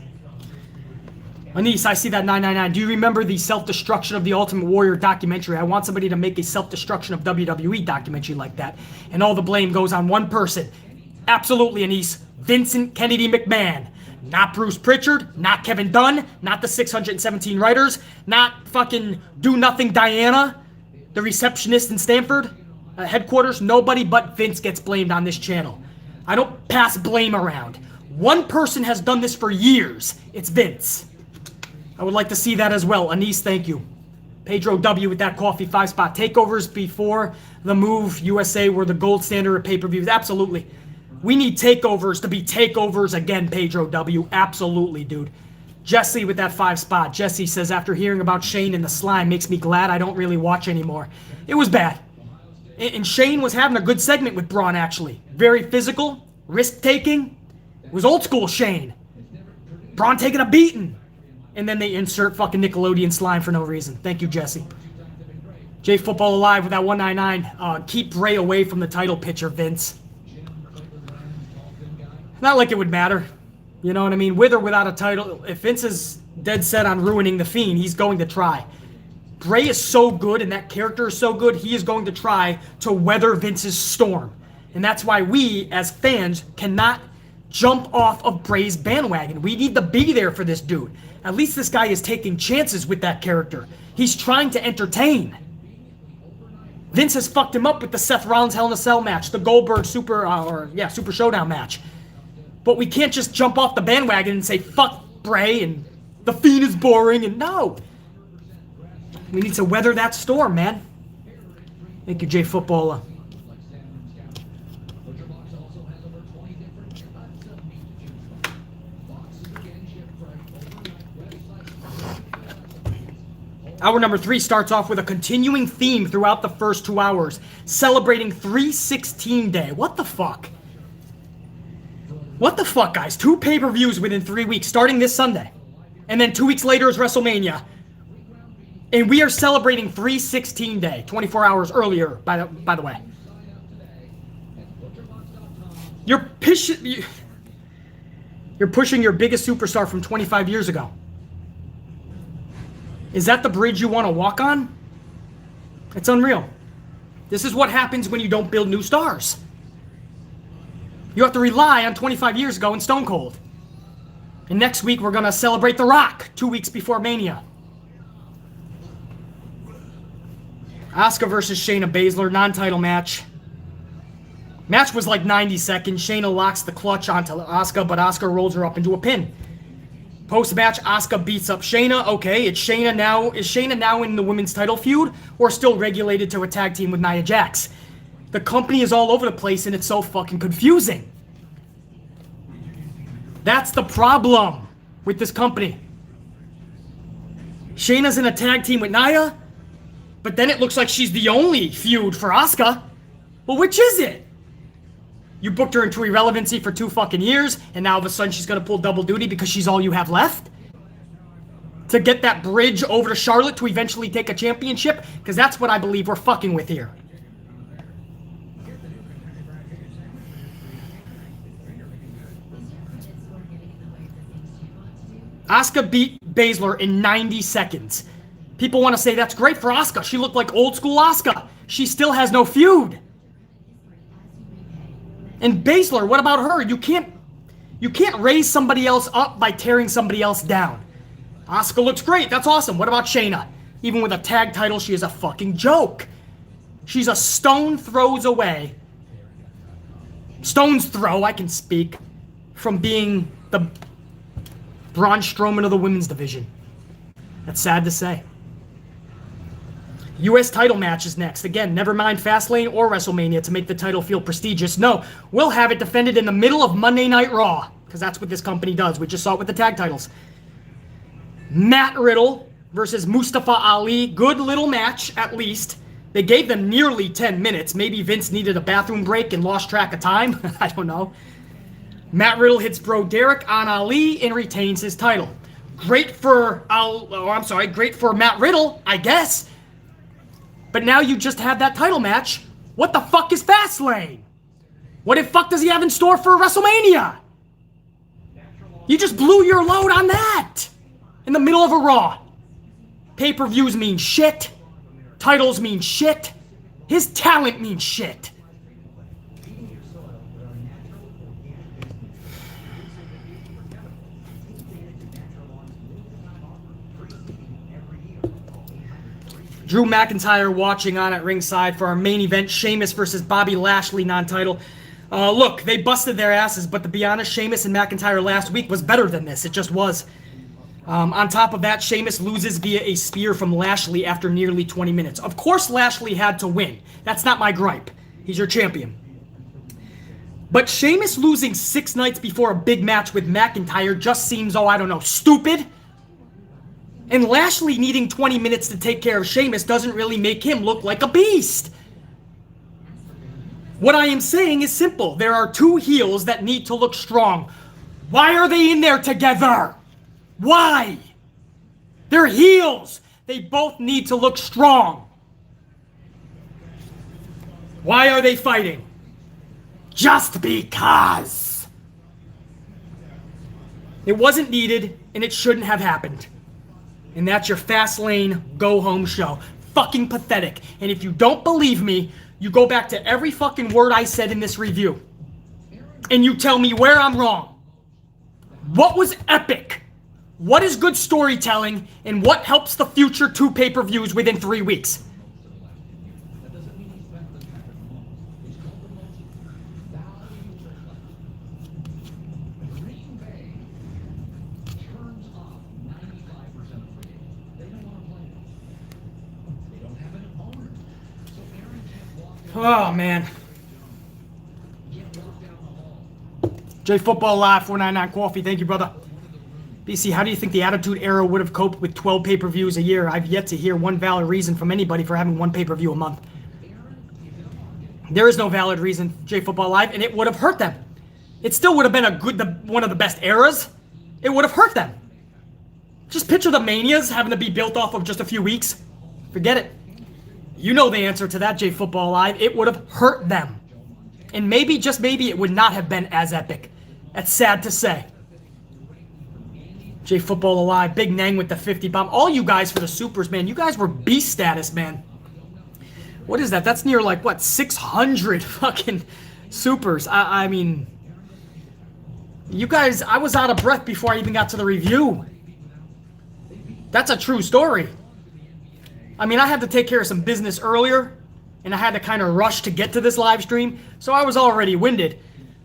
Anise, I see that 999. Do you remember the Self-Destruction of the Ultimate Warrior documentary? I want somebody to make a Self-Destruction of WWE documentary like that. And all the blame goes on one person. Absolutely, Anise. Vincent Kennedy McMahon. Not Bruce Pritchard, not Kevin Dunn, not the 617 writers, not fucking do-nothing Diana, the receptionist in Stanford headquarters. Nobody but Vince gets blamed on this channel. I don't pass blame around. One person has done this for years. It's Vince. I would like to see that as well. Anise, thank you. Pedro W with that coffee 5-spot. Takeovers before the move. USA were the gold standard of pay-per-views. Absolutely. We need takeovers to be takeovers again, Pedro W. Absolutely, dude. Jesse with that 5-spot. Jesse says, after hearing about Shane and the slime, makes me glad I don't really watch anymore. It was bad. And Shane was having a good segment with Braun, actually. Very physical, risk-taking. It was old school Shane. Braun taking a beating. And then they insert fucking Nickelodeon slime for no reason. Thank you, Jesse. J Football Alive with that 199. Keep Bray away from the title picture, Vince. Not like it would matter. You know what I mean? With or without a title, if Vince is dead set on ruining The Fiend, he's going to try. Bray is so good and that character is so good, he is going to try to weather Vince's storm. And that's why we, as fans, cannot jump off of Bray's bandwagon. We need to be there for this dude. At least this guy is taking chances with that character. He's trying to entertain. Vince has fucked him up with the Seth Rollins Hell in a Cell match, the Goldberg Super Showdown match. But we can't just jump off the bandwagon and say, fuck Bray and The Fiend is boring, and no. We need to weather that storm, man. Thank you, J Footballer. Hour number 3 starts off with a continuing theme throughout the first 2 hours, celebrating 316 Day. What the fuck? What the fuck, guys? 2 pay-per-views within 3 weeks, starting this Sunday. And then 2 weeks later is WrestleMania. And we are celebrating 316 Day, 24 hours earlier, by the way. You're pushing your biggest superstar from 25 years ago. Is that the bridge you want to walk on? It's unreal. This is what happens when you don't build new stars. You have to rely on 25 years ago and Stone Cold. And next week we're going to celebrate The Rock, 2 weeks before Mania. Asuka versus Shayna Basler, non-title match. Match was like 90 seconds. Shayna locks the clutch onto Asuka, but Asuka rolls her up into a pin. Post-match, Asuka beats up Shayna. Okay, it's Shayna now. Is Shayna now in the women's title feud or still regulated to a tag team with Nia Jax? The company is all over the place and it's so fucking confusing. That's the problem with this company. Shayna's in a tag team with Nia, but then it looks like she's the only feud for Asuka. Well, which is it? You booked her into irrelevancy for 2 fucking years, and now all of a sudden she's gonna pull double duty because she's all you have left? To get that bridge over to Charlotte to eventually take a championship? Because that's what I believe we're fucking with here. Asuka beat Basler in 90 seconds. People want to say that's great for Asuka. She looked like old school Asuka. She still has no feud. And Basler, what about her? You can't raise somebody else up by tearing somebody else down. Asuka looks great. That's awesome. What about Shayna? Even with a tag title, she is a fucking joke. She's a stone throws away. Stone's throw, I can speak, from being the Braun Strowman of the women's division. That's sad to say. U.S. title match is next. Again, never mind FastLane or WrestleMania to make the title feel prestigious. No, we'll have it defended in the middle of Monday Night Raw, because that's what this company does. We just saw it with the tag titles. Matt Riddle versus Mustafa Ali. Good little match, at least. They gave them nearly 10 minutes. Maybe Vince needed a bathroom break and lost track of time. I don't know. Matt Riddle hits Bro Derek on Ali and retains his title. Great for Matt Riddle, I guess. But now you just had that title match. What the fuck is FastLane? What the fuck does he have in store for WrestleMania? You just blew your load on that. In the middle of a Raw. Pay-per-views mean shit. Titles mean shit. His talent means shit. Drew McIntyre watching on at ringside for our main event, Sheamus versus Bobby Lashley non-title. Look, they busted their asses, but to be honest, Sheamus and McIntyre last week was better than this. It just was. On top of that, Sheamus loses via a spear from Lashley after nearly 20 minutes. Of course Lashley had to win. That's not my gripe. He's your champion. But Sheamus losing 6 nights before a big match with McIntyre just seems, stupid. And Lashley needing 20 minutes to take care of Sheamus doesn't really make him look like a beast. What I am saying is simple. There are 2 heels that need to look strong. Why are they in there together? Why? They're heels. They both need to look strong. Why are they fighting? Just because. It wasn't needed, and it shouldn't have happened. And that's your FastLane go-home show. Fucking pathetic. And if you don't believe me, you go back to every fucking word I said in this review. And you tell me where I'm wrong. What was epic? What is good storytelling? And what helps the future 2 pay-per-views within 3 weeks? Oh, man. J Football Live, 499 Coffee. Thank you, brother. BC, how do you think the Attitude Era would have coped with 12 pay-per-views a year? I've yet to hear one valid reason from anybody for having 1 pay-per-view a month. There is no valid reason, J Football Live, and it would have hurt them. It still would have been one of the best eras. It would have hurt them. Just picture the Manias having to be built off of just a few weeks. Forget it. You know the answer to that, J Football Live. It would have hurt them. And maybe, just maybe, it would not have been as epic. That's sad to say. J Football Alive, Big Nang with the 50 bomb. All you guys for the supers, man. You guys were beast status, man. What is that? That's near, 600 fucking supers. I mean, you guys, I was out of breath before I even got to the review. That's a true story. I mean, I had to take care of some business earlier, and I had to kind of rush to get to this live stream, so I was already winded.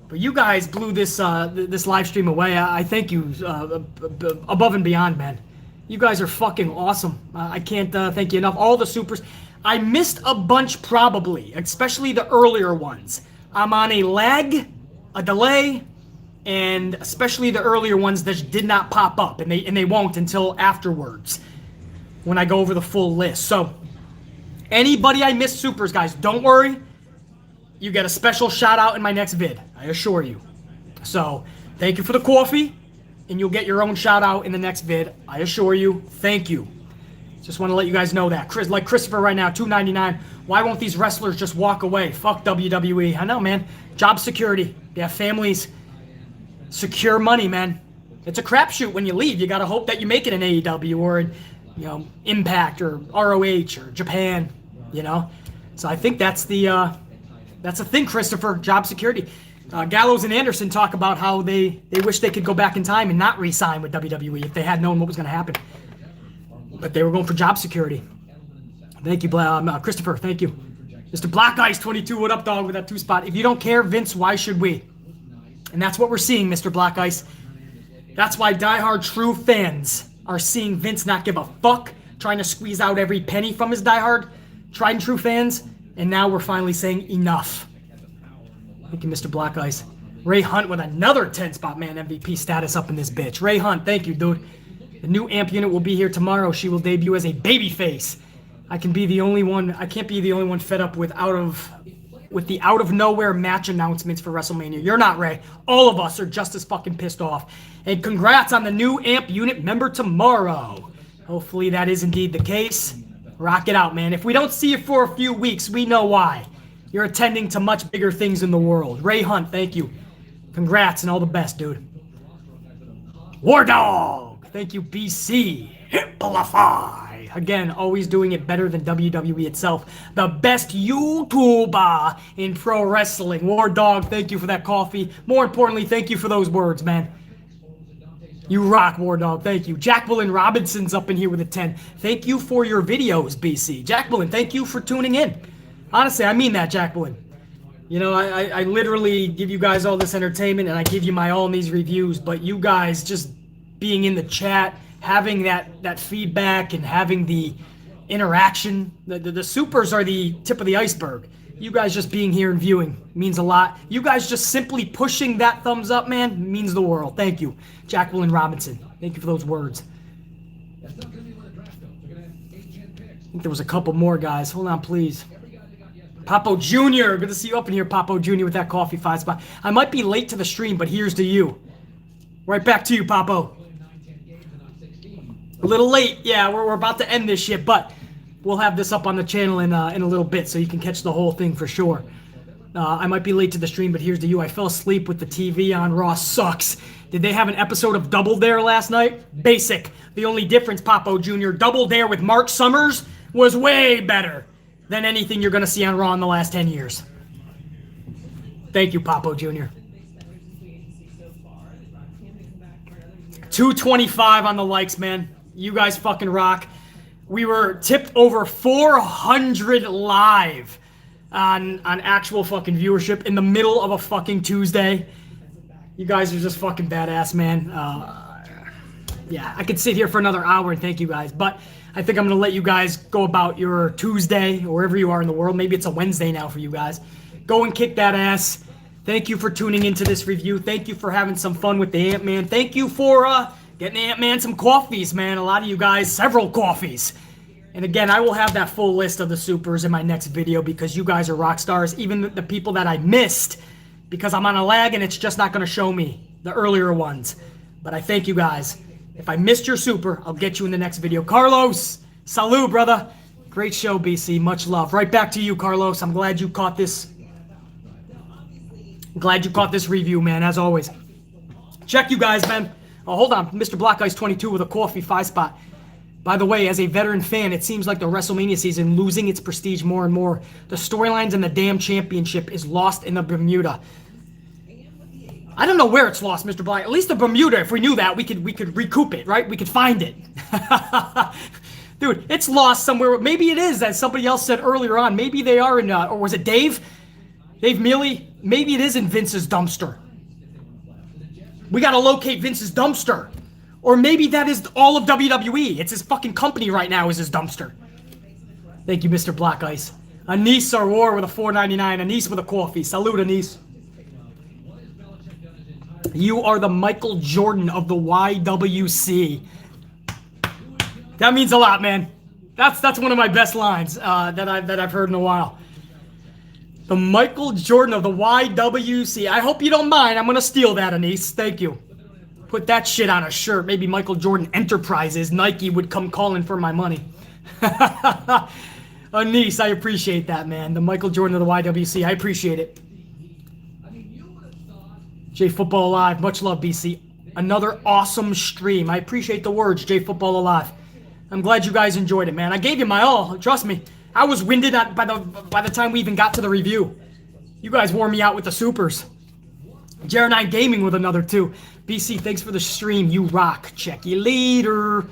But you guys blew this this live stream away. I thank you above and beyond, man. You guys are fucking awesome. I can't thank you enough. All the supers. I missed a bunch probably, especially the earlier ones. I'm on a lag, a delay, and especially the earlier ones that did not pop up, and they won't until afterwards when I go over the full list. So anybody I missed supers, guys, don't worry. You get a special shout out in my next vid, I assure you. So thank you for the coffee, and you'll get your own shout out in the next vid, I assure you. Thank you. Just want to let you guys know that. Like Christopher right now, $2.99. Why won't these wrestlers just walk away? Fuck WWE. I know, man. Job security. They have families. Secure money, man. It's a crapshoot when you leave. You gotta hope that you make it in AEW or in, Impact or ROH or Japan. So I think that's a thing, Christopher. Job security. Gallows and Anderson talk about how they wish they could go back in time and not re-sign with WWE if they had known what was going to happen. But they were going for job security. Thank you, Christopher. Thank you. Mr. Black Ice 22, what up, dog, with that 2-spot. If you don't care, Vince, why should we? And that's what we're seeing, Mr. Black Ice. That's why diehard true fans are seeing Vince not give a fuck, trying to squeeze out every penny from his diehard tried and true fans. And now we're finally saying enough. Thank you, Mr. Black Ice. Ray Hunt with another 10-spot man MVP status up in this bitch. Ray Hunt, thank you, dude. The new amp unit will be here tomorrow. She will debut as a babyface. I can't be the only one fed up with the out of nowhere match announcements for WrestleMania. You're not, Ray. All of us are just as fucking pissed off. And congrats on the new amp unit member tomorrow. Hopefully that is indeed the case. Rock it out, man. If we don't see you for a few weeks, we know why. You're attending to much bigger things in the world. Ray Hunt, thank you. Congrats and all the best, dude. War Dog, thank you, BC. Amplify. Again, always doing it better than WWE itself. The best YouTuber in pro wrestling. War Dog, thank you for that coffee. More importantly, thank you for those words, man. You rock, War Dog. Thank you. Jacqueline Robinson's up in here with a 10. Thank you for your videos, BC. Jacqueline, thank you for tuning in. Honestly, I mean that, Jacqueline. You know, I literally give you guys all this entertainment and I give you my all in these reviews, but you guys just being in the chat, having that feedback and having the interaction, the supers are the tip of the iceberg. You guys just being here and viewing means a lot. You guys just simply pushing that thumbs up, man, means the world. Thank you, Jacqueline Robinson. Thank you for those words. I think there was a couple more, guys. Hold on, please. Papo Jr., good to see you up in here, Papo Jr. with that coffee 5 spot. I might be late to the stream, but here's to you. Right back to you, Papo. A little late, yeah, we're about to end this shit, but we'll have this up on the channel in a little bit so you can catch the whole thing for sure. I might be late to the stream, but here's to you. I fell asleep with the TV on. Raw sucks. Did they have an episode of Double Dare last night? Basic. The only difference, Papo Jr., Double Dare with Mark Summers was way better than anything you're going to see on Raw in the last 10 years. Thank you, Papo Jr. 225 on the likes, man. You guys fucking rock. We were tipped over 400 live on actual fucking viewership in the middle of a fucking Tuesday. You guys are just fucking badass, man. Yeah, I could sit here for another hour and thank you guys, but I think I'm going to let you guys go about your Tuesday or wherever you are in the world. Maybe it's a Wednesday now for you guys. Go and kick that ass. Thank you for tuning into this review. Thank you for having some fun with the Ant-Man. Thank you for getting Ant-Man some coffees, man. A lot of you guys, several coffees. And again, I will have that full list of the supers in my next video because you guys are rock stars. Even the people that I missed because I'm on a lag and it's just not going to show me the earlier ones. But I thank you guys. If I missed your super, I'll get you in the next video. Carlos, salute, brother. Great show, BC. Much love. Right back to you, Carlos. I'm glad you caught this. Glad you caught this review, man, as always. Check you guys, man. Oh, hold on. Mr. Black Ice 22 with a coffee 5 spot. By the way, as a veteran fan, it seems like the WrestleMania season losing its prestige more and more. The storylines and the damn championship is lost in the Bermuda. I don't know where it's lost, Mr. Black. At least the Bermuda, if we knew that, we could recoup it, right? We could find it. Dude, it's lost somewhere. Maybe it is, as somebody else said earlier on. Maybe they are in, or was it Dave? Dave Mealy? Maybe it is in Vince's dumpster. We gotta locate Vince's dumpster. Or maybe that is all of WWE. It's his fucking company right now is his dumpster. Thank you, Mr. Black Ice. Anise Arwar with a $4.99. Anise with a coffee. Salute, Anise. You are the Michael Jordan of the YWC. That means a lot, man. That's one of my best lines that I've heard in a while. The Michael Jordan of the YWC. I hope you don't mind. I'm gonna steal that, Anise. Thank you. Put that shit on a shirt. Maybe Michael Jordan Enterprises. Nike would come calling for my money. Anise, I appreciate that, man. The Michael Jordan of the YWC. I appreciate it. J Football Alive. Much love, BC. Another awesome stream. I appreciate the words, J Football Alive. I'm glad you guys enjoyed it, man. I gave you my all. Trust me. I was winded by the time we even got to the review. You guys wore me out with the supers. Jer9 Gaming with another 2. BC, thanks for the stream. You rock. Check you later.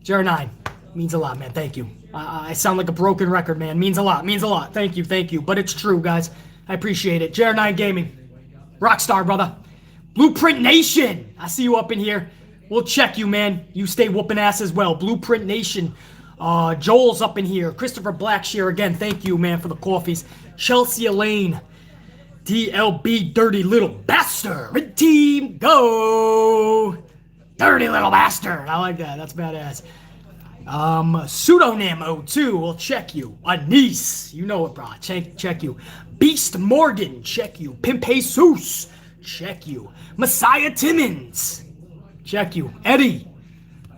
Jer9. Means a lot, man. Thank you. I sound like a broken record, man. Means a lot. Means a lot. Thank you. Thank you. But it's true, guys. I appreciate it. Jer9 Gaming. Rockstar, brother. Blueprint Nation. I see you up in here. We'll check you, man. You stay whooping ass as well. Blueprint Nation. Joel's up in here. Christopher Blackshear again. Thank you, man, for the coffees. Chelsea Elaine. DLB Dirty Little Bastard. Red team, go. Dirty Little Bastard. I like that. That's badass. Pseudonym 02. We'll check you. Anise. You know it, bro. Check you. Beast Morgan. Check you. Pimp Jesus. Check you. Messiah Timmons. Check you. Eddie.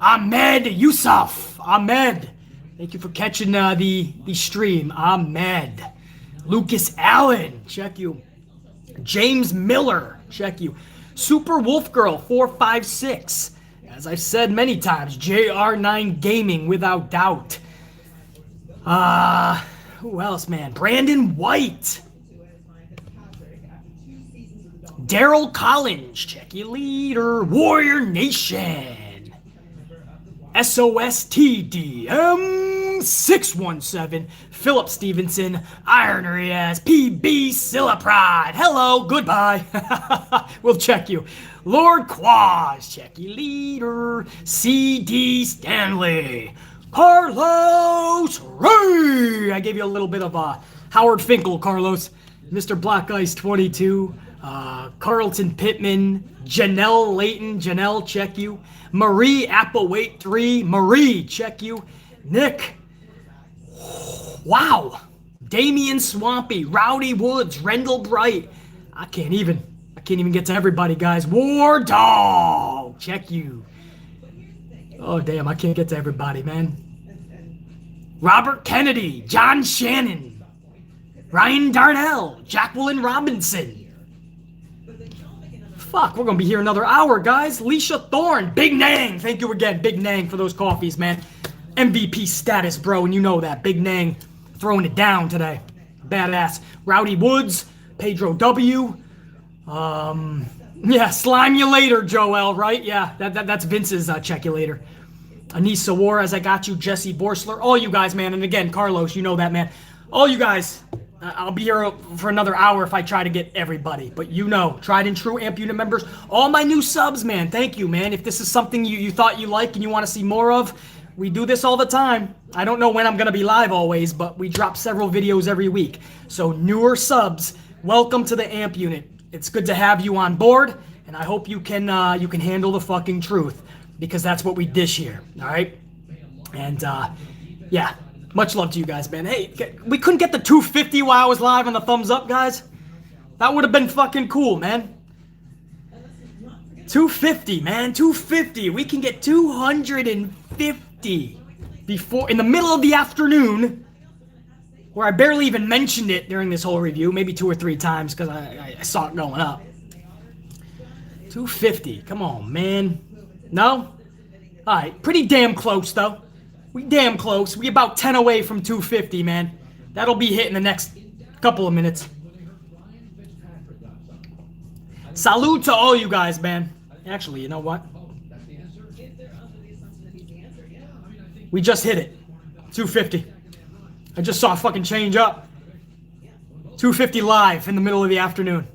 Ahmed Yusuf. Ahmed. Thank you for catching the stream. Ahmed. Lucas Allen. Check you. James Miller. Check you. Super Wolf Girl 456. As I've said many times, JR9 Gaming without doubt. Who else, man? Brandon White. Daryl Collins, check your leader. Warrior Nation. SOSTDM617. Philip Stevenson. Iron Riaz. PB Sillapride. Hello, goodbye. We'll check you. Lord Quaz, check your leader. CD Stanley. Carlos Ray. I gave you a little bit of Howard Finkel, Carlos. Mr. Black Ice 22. Carlton Pittman. Janelle Layton. Janelle, check you. Marie Applewhite 3. Marie, check you. Nick. Wow. Damian Swampy. Rowdy Woods. Rendell Bright. I can't even get to everybody, guys. War Dog, check you. Oh, damn, I can't get to everybody, man. Robert Kennedy, John Shannon, Ryan Darnell, Jacqueline Robinson. Fuck, we're gonna be here another hour, guys. Leisha Thorne, Big Nang. Thank you again, Big Nang, for those coffees, man. MVP status, bro, and you know that. Big Nang throwing it down today. Badass. Rowdy Woods, Pedro W. Yeah, slime you later, Joel, right? Yeah, that's Vince's check you later. Anissa Juarez, I got you. Jesse Borsler, all you guys, man. And again, Carlos, you know that, man. All you guys, I'll be here for another hour if I try to get everybody. But you know, tried and true AMP unit members, all my new subs, man. Thank you, man. If this is something you thought you like and you want to see more of, we do this all the time. I don't know when I'm going to be live always, but we drop several videos every week. So newer subs, welcome to the AMP unit. It's good to have you on board, and I hope you can handle the fucking truth, because that's what we dish here, all right? And, yeah, much love to you guys, man. Hey, we couldn't get the 250 while I was live on the thumbs up, guys. That would have been fucking cool, man. 250, man, 250. We can get 250 before, in the middle of the afternoon, where I barely even mentioned it during this whole review, maybe 2 or 3 times, because I saw it going up. 250, come on, man. No? Alright, pretty damn close, though. We damn close. We about 10 away from 250, man. That'll be hit in the next couple of minutes. Salute to all you guys, man. Actually, you know what? We just hit it. 250. I just saw a fucking change up. 250 live in the middle of the afternoon.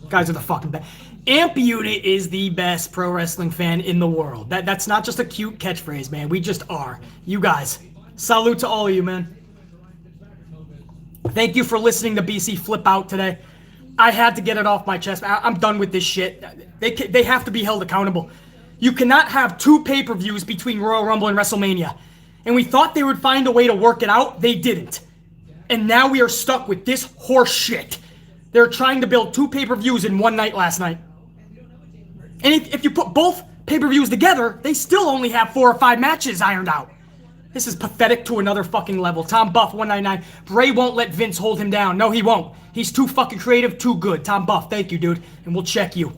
Guys are the fucking best. AMP Unit is the best pro wrestling fan in the world. That's not just a cute catchphrase, man. We just are. You guys. Salute to all of you, man. Thank you for listening to BC Flip Out today. I had to get it off my chest. I'm done with this shit. They have to be held accountable. You cannot have 2 pay-per-views between Royal Rumble and WrestleMania. And we thought they would find a way to work it out. They didn't. And now we are stuck with this horse shit. They're trying to build 2 pay-per-views in one night last night. And if you put both pay-per-views together, they still only have 4 or 5 matches ironed out. This is pathetic to another fucking level. Tom Buff 199. Bray won't let Vince hold him down. No, he won't. He's too fucking creative, too good. Tom Buff, thank you, dude. And we'll check you.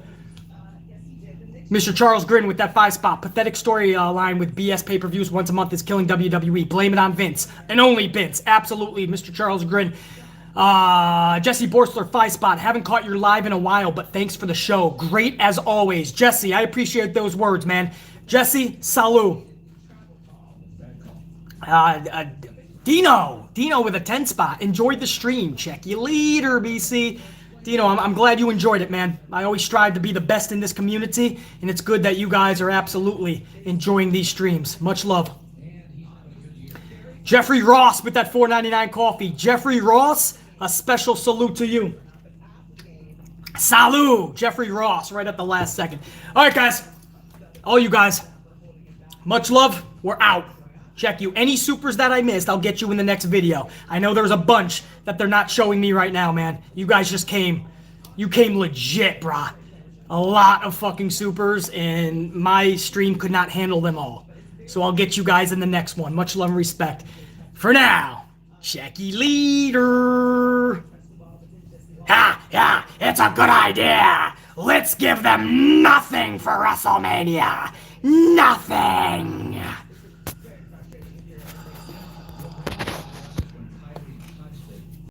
Mr. Charles Grin with that 5 spot. Pathetic storyline with BS pay-per-views once a month is killing WWE. Blame it on Vince. And only Vince. Absolutely, Mr. Charles Grin. Jesse Borsler, 5 spot. Haven't caught your live in a while, but thanks for the show. Great as always. Jesse, I appreciate those words, man. Jesse, salut. Dino with a 10 spot. Enjoyed the stream. Check you later, BC. Dino, I'm glad you enjoyed it, man. I always strive to be the best in this community, and it's good that you guys are absolutely enjoying these streams. Much love. Jeffrey Ross with that $4.99 coffee. Jeffrey Ross, a special salute to you. Salut, Jeffrey Ross, right at the last second. All right, guys. All you guys, much love. We're out. Check you. Any supers that I missed, I'll get you in the next video. I know there's a bunch that they're not showing me right now, man. You guys just came. You came legit, brah. A lot of fucking supers, and my stream could not handle them all. So I'll get you guys in the next one. Much love and respect. For now, check you later. Yeah, it's a good idea. Let's give them nothing for WrestleMania. Nothing.